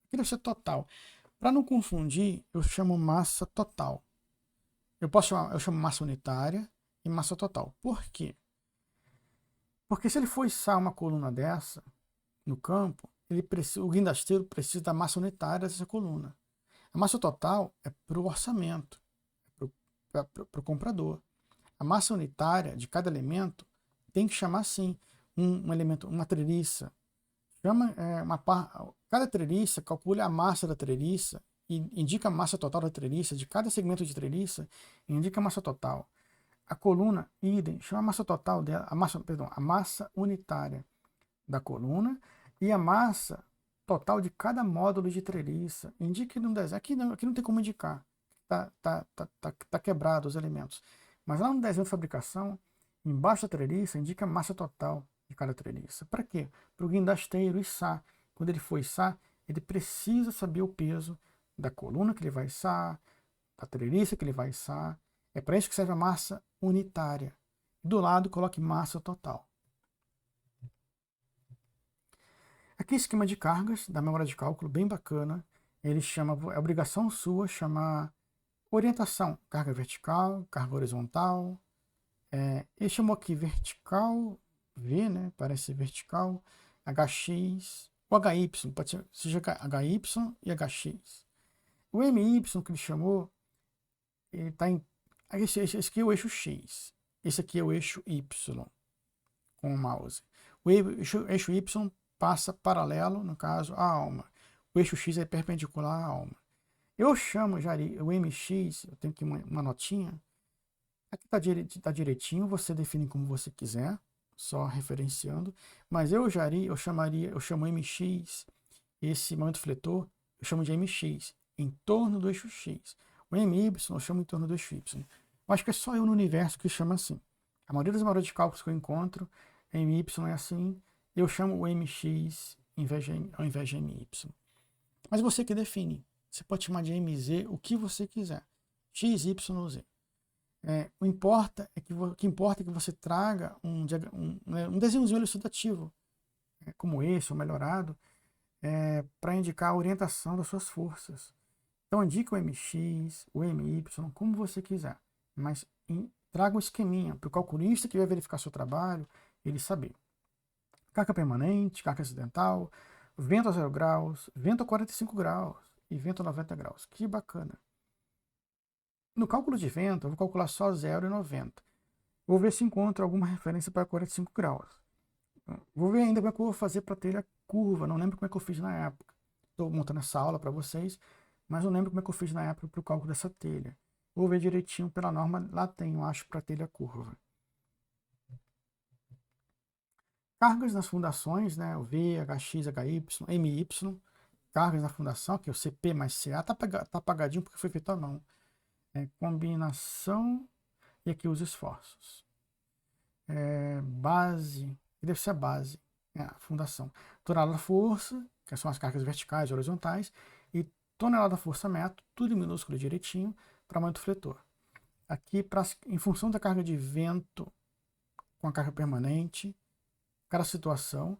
aqui deve ser total. Para não confundir, eu chamo massa total. Eu chamo massa unitária e massa total. Por quê? Porque se ele for içar uma coluna dessa no campo, o guindasteiro precisa da massa unitária dessa coluna. A massa total é para o orçamento, para o comprador. A massa unitária de cada elemento tem que chamar assim um elemento, uma treliça. Cada treliça calcula a massa da treliça e indica a massa total da treliça. De cada segmento de treliça indica a massa total. A coluna, idem, chama a massa total dela, a massa unitária da coluna e a massa total de cada módulo de treliça. Indique no desenho. Aqui não tem como indicar. Tá quebrado os elementos. Mas lá no desenho de fabricação, embaixo da treliça, indica a massa total de cada treliça. Para quê? Para o guindasteiro içar. Quando ele for içar, ele precisa saber o peso da coluna que ele vai içar, da treliça que ele vai içar. É para isso que serve a massa unitária. Do lado, coloque massa total. Aqui esquema de cargas da memória de cálculo, bem bacana. Ele chama, é obrigação sua chamar orientação, carga vertical, carga horizontal. Ele chamou aqui vertical, V, né? Parece vertical, HX, o HY, pode ser, seja HY e HX. O MY que ele chamou, ele está em. Esse aqui é o eixo X, esse aqui é o eixo Y, com o mouse. O eixo Y passa paralelo, no caso, à alma. O eixo X é perpendicular à alma. Eu chamo já o MX, eu tenho aqui uma notinha. Aqui tá direitinho, você define como você quiser, só referenciando. Mas eu chamo MX, esse momento fletor, eu chamo de MX, em torno do eixo X. O MY eu chamo em torno do eixo Y. Eu acho que é só eu no universo que chama assim. A maioria das memórias de cálculos que eu encontro, MY é assim, eu chamo o MX ao invés de MY. Mas você que define. Você pode chamar de MZ o que você quiser. X, Y ou Z. O que importa é que você traga um desenhozinho elucidativo, como esse, ou melhorado, para indicar a orientação das suas forças. Então indica o MX, o MY, como você quiser. Mas traga um esqueminha para o calculista que vai verificar seu trabalho, ele saber. Carga permanente, carga acidental, vento a 0 graus, vento a 45 graus e vento a 90 graus. Que bacana. No cálculo de vento, eu vou calcular só 0 e 90. Vou ver se encontro alguma referência para 45 graus. Vou ver ainda como é que eu vou fazer para telha curva. Não lembro como é que eu fiz na época. Estou montando essa aula para vocês, mas não lembro como é que eu fiz na época para o cálculo dessa telha. Vou ver direitinho pela norma. Lá tem, eu acho, para telha curva. Cargas nas fundações, né? O V, HX, HY, MY. cargas na fundação, que é o CP mais CA, tá apagadinho porque foi feito à mão. Combinação e aqui os esforços. Base, deve ser a base, a fundação. Tonelada força, que são as cargas verticais e horizontais, e tonelada força metro, tudo em minúsculo direitinho, para aumento do fletor. Aqui, em função da carga de vento com a carga permanente, cada situação,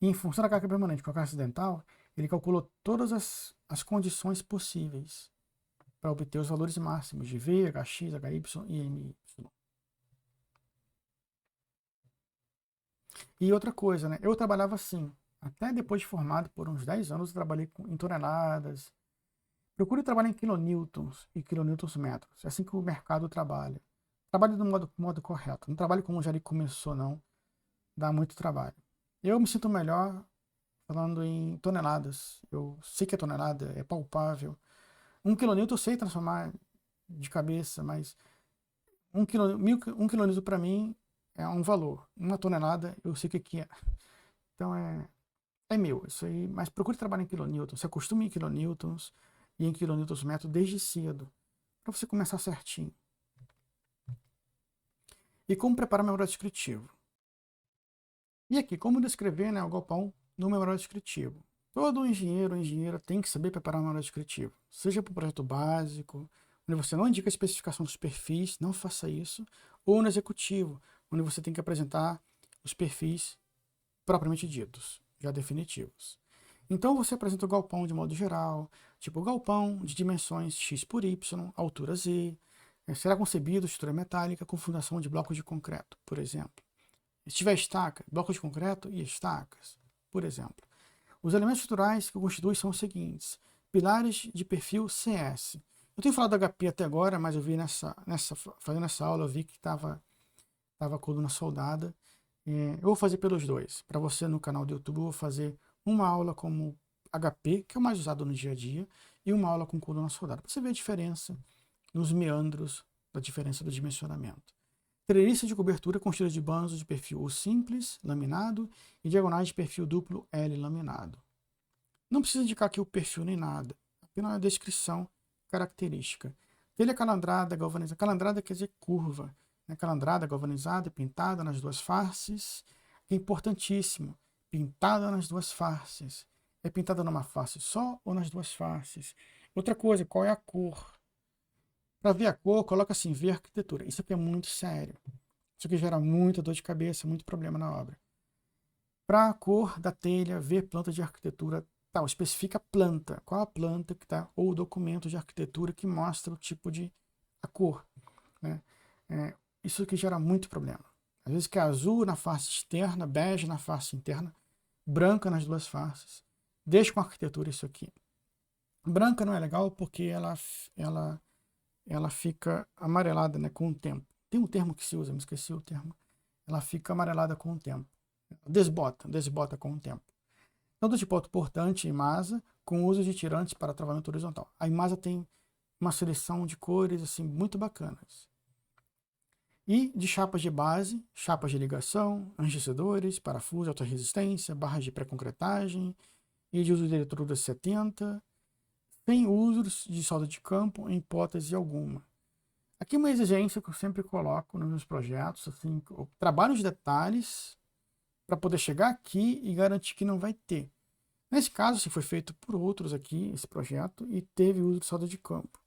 e em função da carga permanente com a carga acidental, ele calculou todas as condições possíveis para obter os valores máximos de V, HX, HY e MY. E outra coisa, né? Eu trabalhava assim, até depois de formado, por uns 10 anos, eu trabalhei em toneladas. Procure trabalhar em kilonewtons e kilonewtons metros. É assim que o mercado trabalha. Trabalhe do modo correto. Não trabalhe como já ele começou, não. Dá muito trabalho. Eu me sinto melhor falando em toneladas. Eu sei que é tonelada, é palpável. 1 kN eu sei transformar de cabeça, mas 1 kN para mim é um valor. 1 tonelada eu sei o que é. Então é meu, isso aí. Mas procure trabalhar em kilonewtons. Se acostume em kilonewtons e em kilonewtons metro desde cedo, para você começar certinho. E como preparar o memorial descritivo? E aqui, como descrever, né, o galpão no memorial descritivo? Todo engenheiro ou engenheira tem que saber preparar um memorial descritivo. Seja para o projeto básico, onde você não indica a especificação dos perfis, não faça isso. Ou no executivo, onde você tem que apresentar os perfis propriamente ditos, já definitivos. Então você apresenta o galpão de modo geral, tipo galpão de dimensões x por y, altura z, será concebido estrutura metálica com fundação de blocos de concreto, por exemplo. Se tiver estaca, blocos de concreto e estacas, por exemplo. Os elementos estruturais que o constituem são os seguintes: pilares de perfil CS. Eu tenho falado HP até agora, mas eu vi fazendo essa aula, eu vi que estava a coluna soldada. Eu vou fazer pelos dois. Para você no canal do YouTube, eu vou fazer uma aula como HP, que é o mais usado no dia a dia, e uma aula com coluna soldada, para você ver a diferença nos meandros da diferença do dimensionamento. Treliça de cobertura constituída de bandos de perfil U simples, laminado, e diagonais de perfil duplo L laminado. Não precisa indicar aqui o perfil nem nada, apenas a descrição característica. Telha calandrada, galvanizada. Calandrada quer dizer curva. Calandrada, galvanizada, pintada nas duas faces. É importantíssimo, pintada nas duas faces. É pintada numa face só ou nas duas faces? Outra coisa, qual é a cor? Para ver a cor, coloca assim, ver arquitetura. Isso aqui é muito sério. Isso aqui gera muita dor de cabeça, muito problema na obra. Para a cor da telha, ver planta de arquitetura, tal, especifica a planta. Qual a planta que está, ou o documento de arquitetura que mostra o tipo de a cor. Né? Isso aqui gera muito problema. Às vezes que é azul na face externa, bege na face interna, branca nas duas faces. Deixa com a arquitetura isso aqui. Branca não é legal porque ela fica amarelada, né, com o tempo. Tem um termo que se usa, me esqueci o termo. Ela fica amarelada com o tempo. Desbota com o tempo. Então, do tipo autoportante e Imasa, com uso de tirantes para travamento horizontal. A Imasa tem uma seleção de cores assim muito bacanas. E de chapas de base, chapas de ligação, enriquecedores, parafusos, alta resistência, barras de pré-concretagem e de uso de eletrodas 70, sem usos de solda de campo em hipótese alguma. Aqui uma exigência que eu sempre coloco nos meus projetos, assim, eu trabalho os detalhes para poder chegar aqui e garantir que não vai ter. Nesse caso, se foi feito por outros aqui, esse projeto, e teve uso de solda de campo.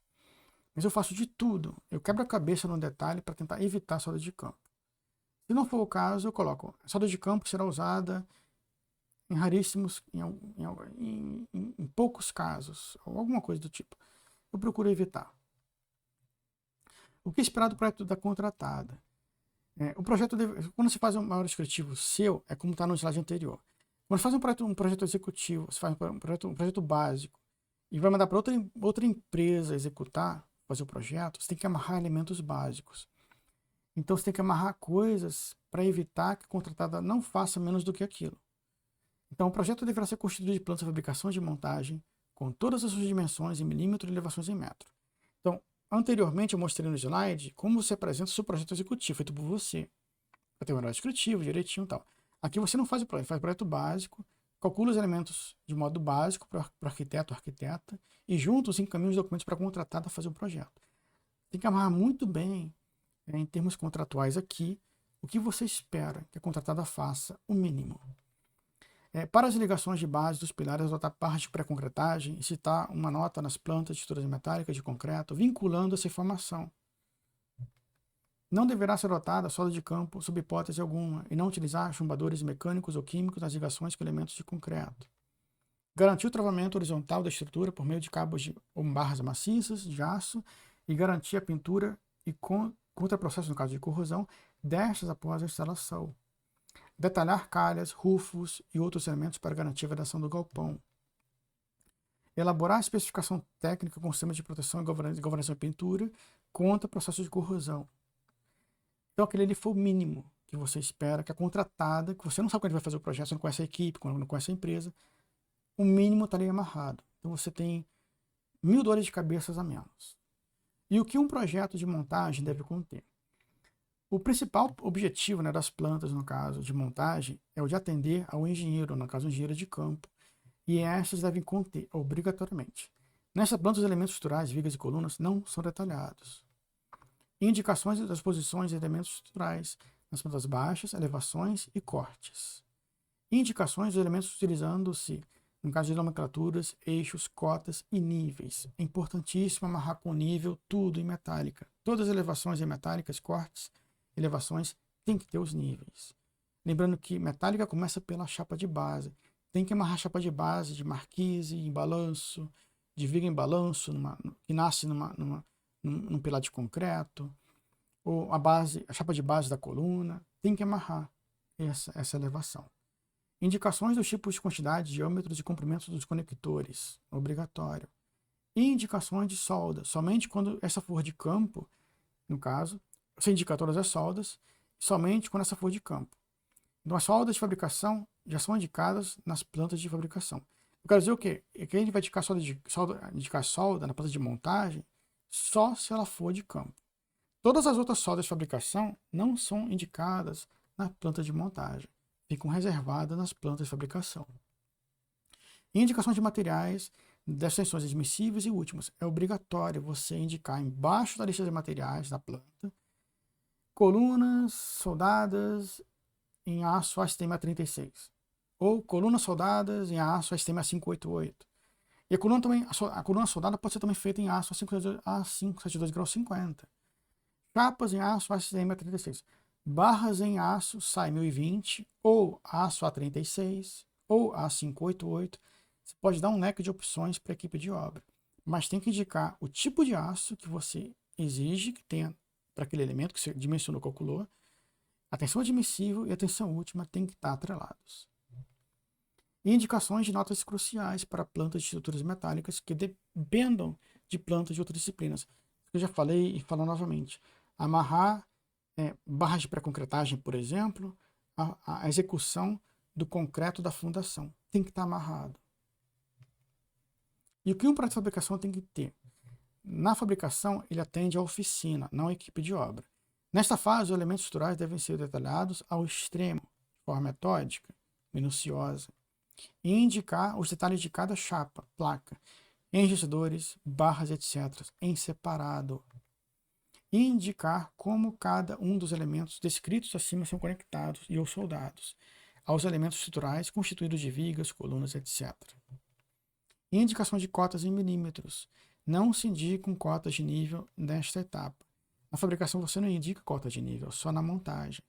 Mas eu faço de tudo. Eu quebro a cabeça no detalhe para tentar evitar a solda de campo. Se não for o caso, eu coloco. A solda de campo será usada em raríssimos, em poucos casos, ou alguma coisa do tipo. Eu procuro evitar. O que esperar do projeto da contratada? O projeto quando você faz um memorial descritivo seu, é como está no slide anterior. Quando você faz um projeto executivo, você faz um projeto básico e vai mandar para outra empresa executar, fazer o projeto, você tem que amarrar elementos básicos. Então você tem que amarrar coisas para evitar que a contratada não faça menos do que aquilo. Então o projeto deverá ser constituído de planos de fabricação e de montagem, com todas as suas dimensões em milímetro e elevações em metro. Então, anteriormente eu mostrei no slide como você apresenta o seu projeto executivo, feito por você. Vai ter um memorial descritivo, direitinho e tal. Aqui você não faz o projeto, faz o projeto básico, calcula os elementos de modo básico para o arquiteto ou arquiteta e juntos encaminha os documentos para a contratada fazer o projeto. Tem que amarrar muito bem, em termos contratuais aqui, o que você espera que a contratada faça, o mínimo. Para as ligações de base dos pilares, adotar parte de pré-concretagem e citar uma nota nas plantas de estruturas metálicas de concreto, vinculando essa informação. Não deverá ser adotada solda de campo sob hipótese alguma e não utilizar chumbadores mecânicos ou químicos nas ligações com elementos de concreto. Garantir o travamento horizontal da estrutura por meio de cabos ou barras maciças de aço e garantir a pintura e contraprocesso, no caso de corrosão, destas após a instalação. Detalhar calhas, rufos e outros elementos para garantir a vedação do galpão. Elaborar a especificação técnica com sistemas de proteção e governação de pintura contra processo de corrosão. Então, aquele ali foi o mínimo que você espera que a contratada, que você não sabe quando vai fazer o projeto, você não conhece a equipe, não conhece a empresa, o mínimo estaria amarrado. Então, você tem 1000 dores de cabeça a menos. E o que um projeto de montagem deve conter? O principal objetivo, né, das plantas, no caso de montagem, é o de atender ao engenheiro, no caso, o engenheiro de campo, e essas devem conter, obrigatoriamente. Nessa planta, os elementos estruturais, vigas e colunas, não são detalhados. Indicações das posições de elementos estruturais nas plantas baixas, elevações e cortes. Indicações dos elementos utilizando-se, no caso de nomenclaturas, eixos, cotas e níveis. É importantíssimo amarrar com nível tudo em metálica. Todas as elevações em metálicas, cortes, elevações, tem que ter os níveis. Lembrando que metálica começa pela chapa de base. Tem que amarrar a chapa de base de marquise em balanço, de viga em balanço, que nasce num pilar de concreto, ou a chapa de base da coluna, tem que amarrar essa elevação. Indicações dos tipos de quantidade, diâmetros e comprimentos dos conectores, obrigatório. E indicações de solda, somente quando essa for de campo, no caso, você indica todas as soldas, somente quando essa for de campo. Então, as soldas de fabricação já são indicadas nas plantas de fabricação. Eu quero dizer o quê? É que a gente vai indicar solda na planta de montagem só se ela for de campo. Todas as outras soldas de fabricação não são indicadas na planta de montagem. Ficam reservadas nas plantas de fabricação. Indicações de materiais das tensões admissíveis e últimas. É obrigatório você indicar embaixo da lista de materiais da planta colunas soldadas em aço ASTEMA 36 ou colunas soldadas em aço ASTEMA 588. E a coluna soldada pode ser também feita em aço A572 grau 50. Chapas em aço ASTEMA 36. Barras em aço SAI 1020 ou aço A36 ou A588. Você pode dar um leque de opções para a equipe de obra, mas tem que indicar o tipo de aço que você exige que tenha para aquele elemento que você dimensionou, calculou. A tensão admissível e a tensão última têm que estar atrelados. E indicações de notas cruciais para plantas de estruturas metálicas que dependam de plantas de outras disciplinas. Eu já falei e falo novamente. Amarrar barras de pré-concretagem, por exemplo, a execução do concreto da fundação. Tem que estar amarrado. E o que um projeto de fabricação tem que ter? Na fabricação, ele atende à oficina, não à equipe de obra. Nesta fase, os elementos estruturais devem ser detalhados ao extremo, de forma metódica, minuciosa, e indicar os detalhes de cada chapa, placa, engessadores, barras, etc., em separado. E indicar como cada um dos elementos descritos acima são conectados e ou soldados aos elementos estruturais constituídos de vigas, colunas, etc. E indicações de cotas em milímetros. Não se indicam cotas de nível nesta etapa. Na fabricação você não indica cotas de nível, só na montagem.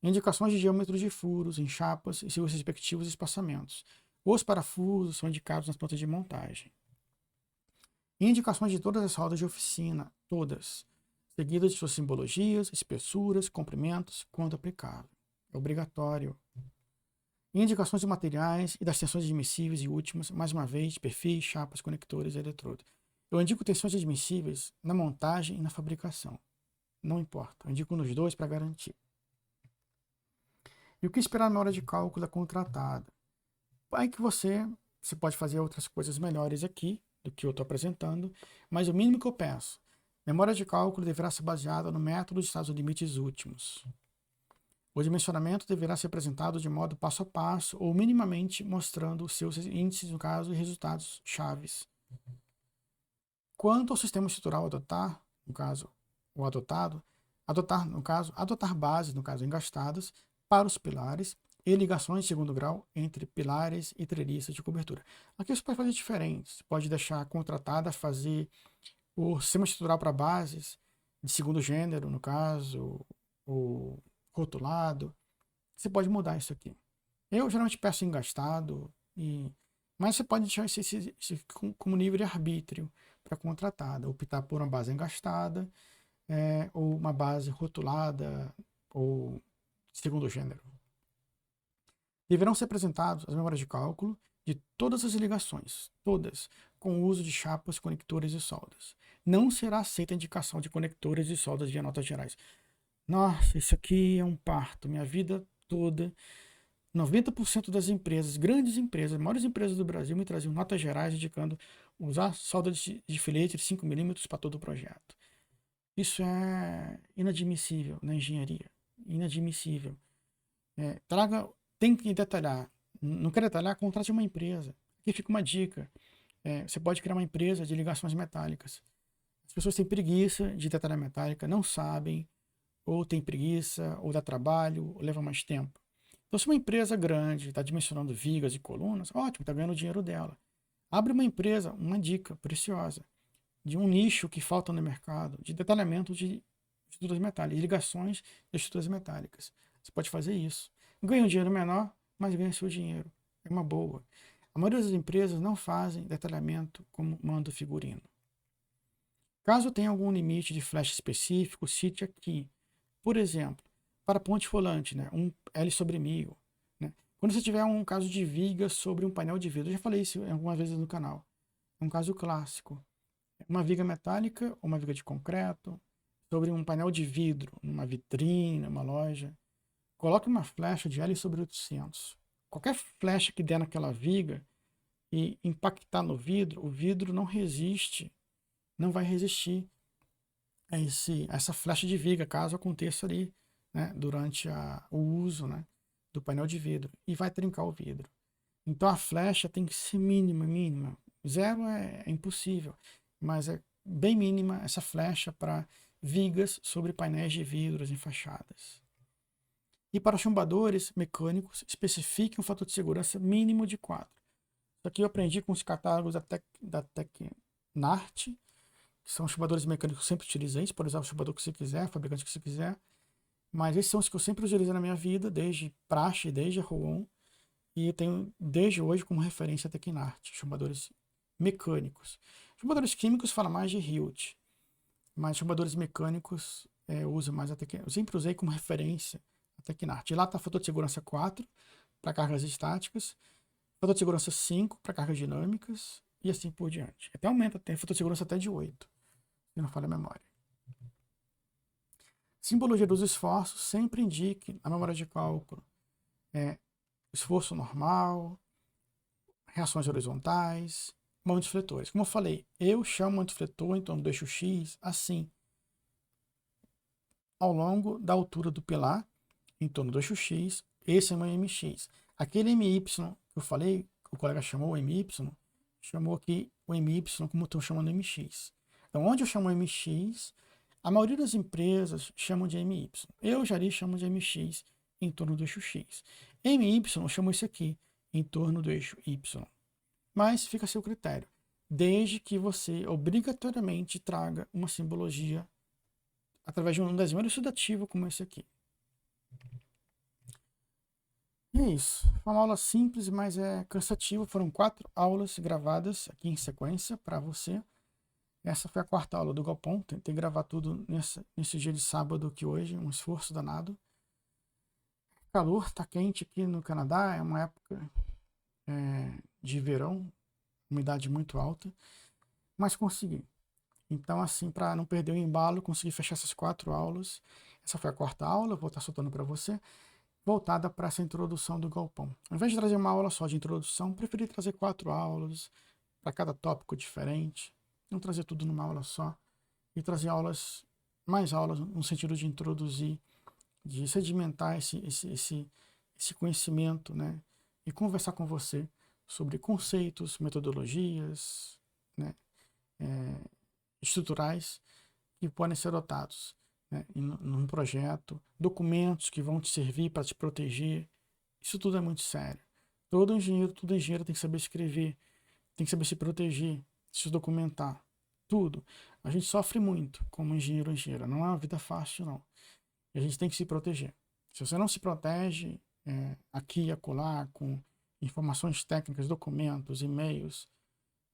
Indicações de diâmetros de furos em chapas e seus respectivos espaçamentos. Os parafusos são indicados nas plantas de montagem. Indicações de todas as rodas de oficina, todas, seguidas de suas simbologias, espessuras, comprimentos, quando aplicável. É obrigatório. Indicações de materiais e das tensões admissíveis e últimas, mais uma vez, de perfis, chapas, conectores e eletrodos. Eu indico tensões admissíveis na montagem e na fabricação. Não importa, eu indico nos dois para garantir. E o que esperar na hora de cálculo da contratada? Aí que você pode fazer outras coisas melhores aqui do que eu estou apresentando, mas o mínimo que eu peço, memória de cálculo deverá ser baseada no método de estados limites últimos. O dimensionamento deverá ser apresentado de modo passo a passo ou minimamente mostrando os seus índices, no caso, e resultados chaves. Quanto ao sistema estrutural adotar, no caso, o adotado, adotar bases, no caso, engastadas, para os pilares e ligações de segundo grau entre pilares e treliças de cobertura. Aqui você pode fazer diferente. Você pode deixar contratada fazer o sistema estrutural para bases de segundo gênero, no caso, o rotulado. Você pode mudar isso aqui. Eu geralmente peço engastado, mas você pode deixar esse como livre arbítrio para contratada, optar por uma base engastada, ou uma base rotulada, ou segundo gênero. Deverão ser apresentados as memórias de cálculo de todas as ligações, todas, com o uso de chapas, conectores e soldas. Não será aceita a indicação de conectores e soldas via notas gerais. Nossa, isso aqui é um parto. Minha vida toda, 90% das empresas, grandes empresas, maiores empresas do Brasil, me traziam notas gerais indicando usar solda de filete de 5 milímetros para todo o projeto. Isso é inadmissível na engenharia. Inadmissível. Tem que detalhar. Não quer detalhar? Contrate uma empresa. Aqui fica uma dica. Você pode criar uma empresa de ligações metálicas. As pessoas têm preguiça de detalhar metálica, não sabem, ou tem preguiça, ou dá trabalho, ou leva mais tempo. Então, se uma empresa grande está dimensionando vigas e colunas, ótimo, está ganhando o dinheiro dela. Abre uma empresa, uma dica preciosa, de um nicho que falta no mercado, de detalhamento de estruturas metálicas, de ligações de estruturas metálicas. Você pode fazer isso. Ganha um dinheiro menor, mas ganha seu dinheiro. É uma boa. A maioria das empresas não fazem detalhamento como manda o figurino. Caso tenha algum limite de flash específico, cite aqui. Por exemplo, para ponte rolante, né, um L sobre 1000. Né? Quando você tiver um caso de viga sobre um painel de vidro, eu já falei isso algumas vezes no canal. É um caso clássico. Uma viga metálica ou uma viga de concreto sobre um painel de vidro, numa vitrine, numa loja. Coloque uma flecha de L sobre 800. Qualquer flecha que der naquela viga e impactar no vidro, o vidro não resiste, não vai resistir a essa flecha de viga, caso aconteça ali, né, durante o uso, né, do painel de vidro, e vai trincar o vidro. Então a flecha tem que ser mínima, mínima. Zero é impossível, mas é bem mínima essa flecha para vigas sobre painéis de vidros em fachadas. E para chumbadores mecânicos, especifique um fator de segurança mínimo de 4. Isso aqui eu aprendi com os catálogos da Tecnart, que são chumbadores mecânicos que eu sempre utilizei. Você pode usar o chumbador que você quiser, fabricante que você quiser. Mas esses são os que eu sempre utilizei na minha vida, desde praxe, desde a Roon. E eu tenho desde hoje como referência a Tecnart, chumbadores mecânicos. Chumbadores químicos fala mais de Hilt, mas chumbadores mecânicos eu uso mais a Tecnart. Eu sempre usei como referência a Tecnart. E lá está fator de segurança 4 para cargas estáticas, fator de segurança 5 para cargas dinâmicas e assim por diante. Até aumenta, tem fator de segurança até de 8, se não falha a memória. Simbologia dos esforços sempre indique na memória de cálculo esforço normal, reações horizontais, momentos fletores. Como eu falei, eu chamo momento fletor em torno do eixo X assim, ao longo da altura do pilar, em torno do eixo X, esse é o meu MX. Aquele MY que eu falei, que o colega chamou MY, chamou aqui o MY como estou chamando MX. Então, onde eu chamo MX, a maioria das empresas chamam de MY. Eu já ali chamo de MX em torno do eixo X. MY eu chamo esse aqui, em torno do eixo Y. Mas fica a seu critério, desde que você obrigatoriamente traga uma simbologia através de um desenho elucidativo como esse aqui. E é isso. Foi uma aula simples, mas é cansativa. Foram 4 aulas gravadas aqui em sequência para você. Essa foi a 4ª aula do Galpão. Tentei gravar tudo nesse dia de sábado aqui hoje, um esforço danado. Calor, tá quente aqui no Canadá, é uma época de verão, umidade muito alta, mas consegui. Então, assim, para não perder o embalo, consegui fechar essas 4 aulas. Essa foi a 4ª aula, vou estar soltando para você, voltada para essa introdução do Galpão. Ao invés de trazer uma aula só de introdução, preferi trazer 4 aulas para cada tópico diferente, não trazer tudo numa aula só, e trazer mais aulas no sentido de introduzir de sedimentar esse conhecimento, né? E conversar com você sobre conceitos, metodologias, né? Estruturais que podem ser adotados, né? Num projeto, documentos que vão te servir para te proteger. Isso tudo é muito sério. Todo engenheiro tem que saber escrever, tem que saber se proteger, se documentar, tudo. A gente sofre muito como engenheiro ou engenheira, não é uma vida fácil, não. E a gente tem que se proteger. Se você não se protege, aqui e acolá, com informações técnicas, documentos, e-mails,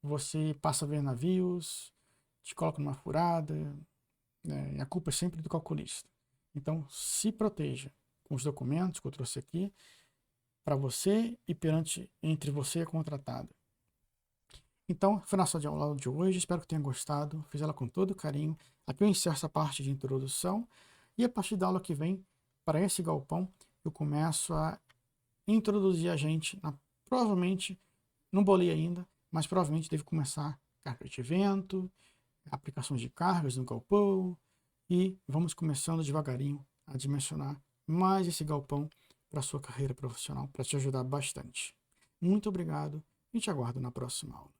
você passa a ver navios, te coloca numa furada, né, e a culpa é sempre do calculista. Então, se proteja com os documentos que eu trouxe aqui, para você e entre você e a contratada. Então, foi a nossa aula de hoje, espero que tenha gostado, fiz ela com todo carinho. Aqui eu encerro essa parte de introdução e a partir da aula que vem, para esse galpão, eu começo a introduzir a gente, provavelmente, não bolei ainda, mas provavelmente deve começar carga de vento, aplicação de cargas no galpão e vamos começando devagarinho a dimensionar mais esse galpão para a sua carreira profissional, para te ajudar bastante. Muito obrigado e te aguardo na próxima aula.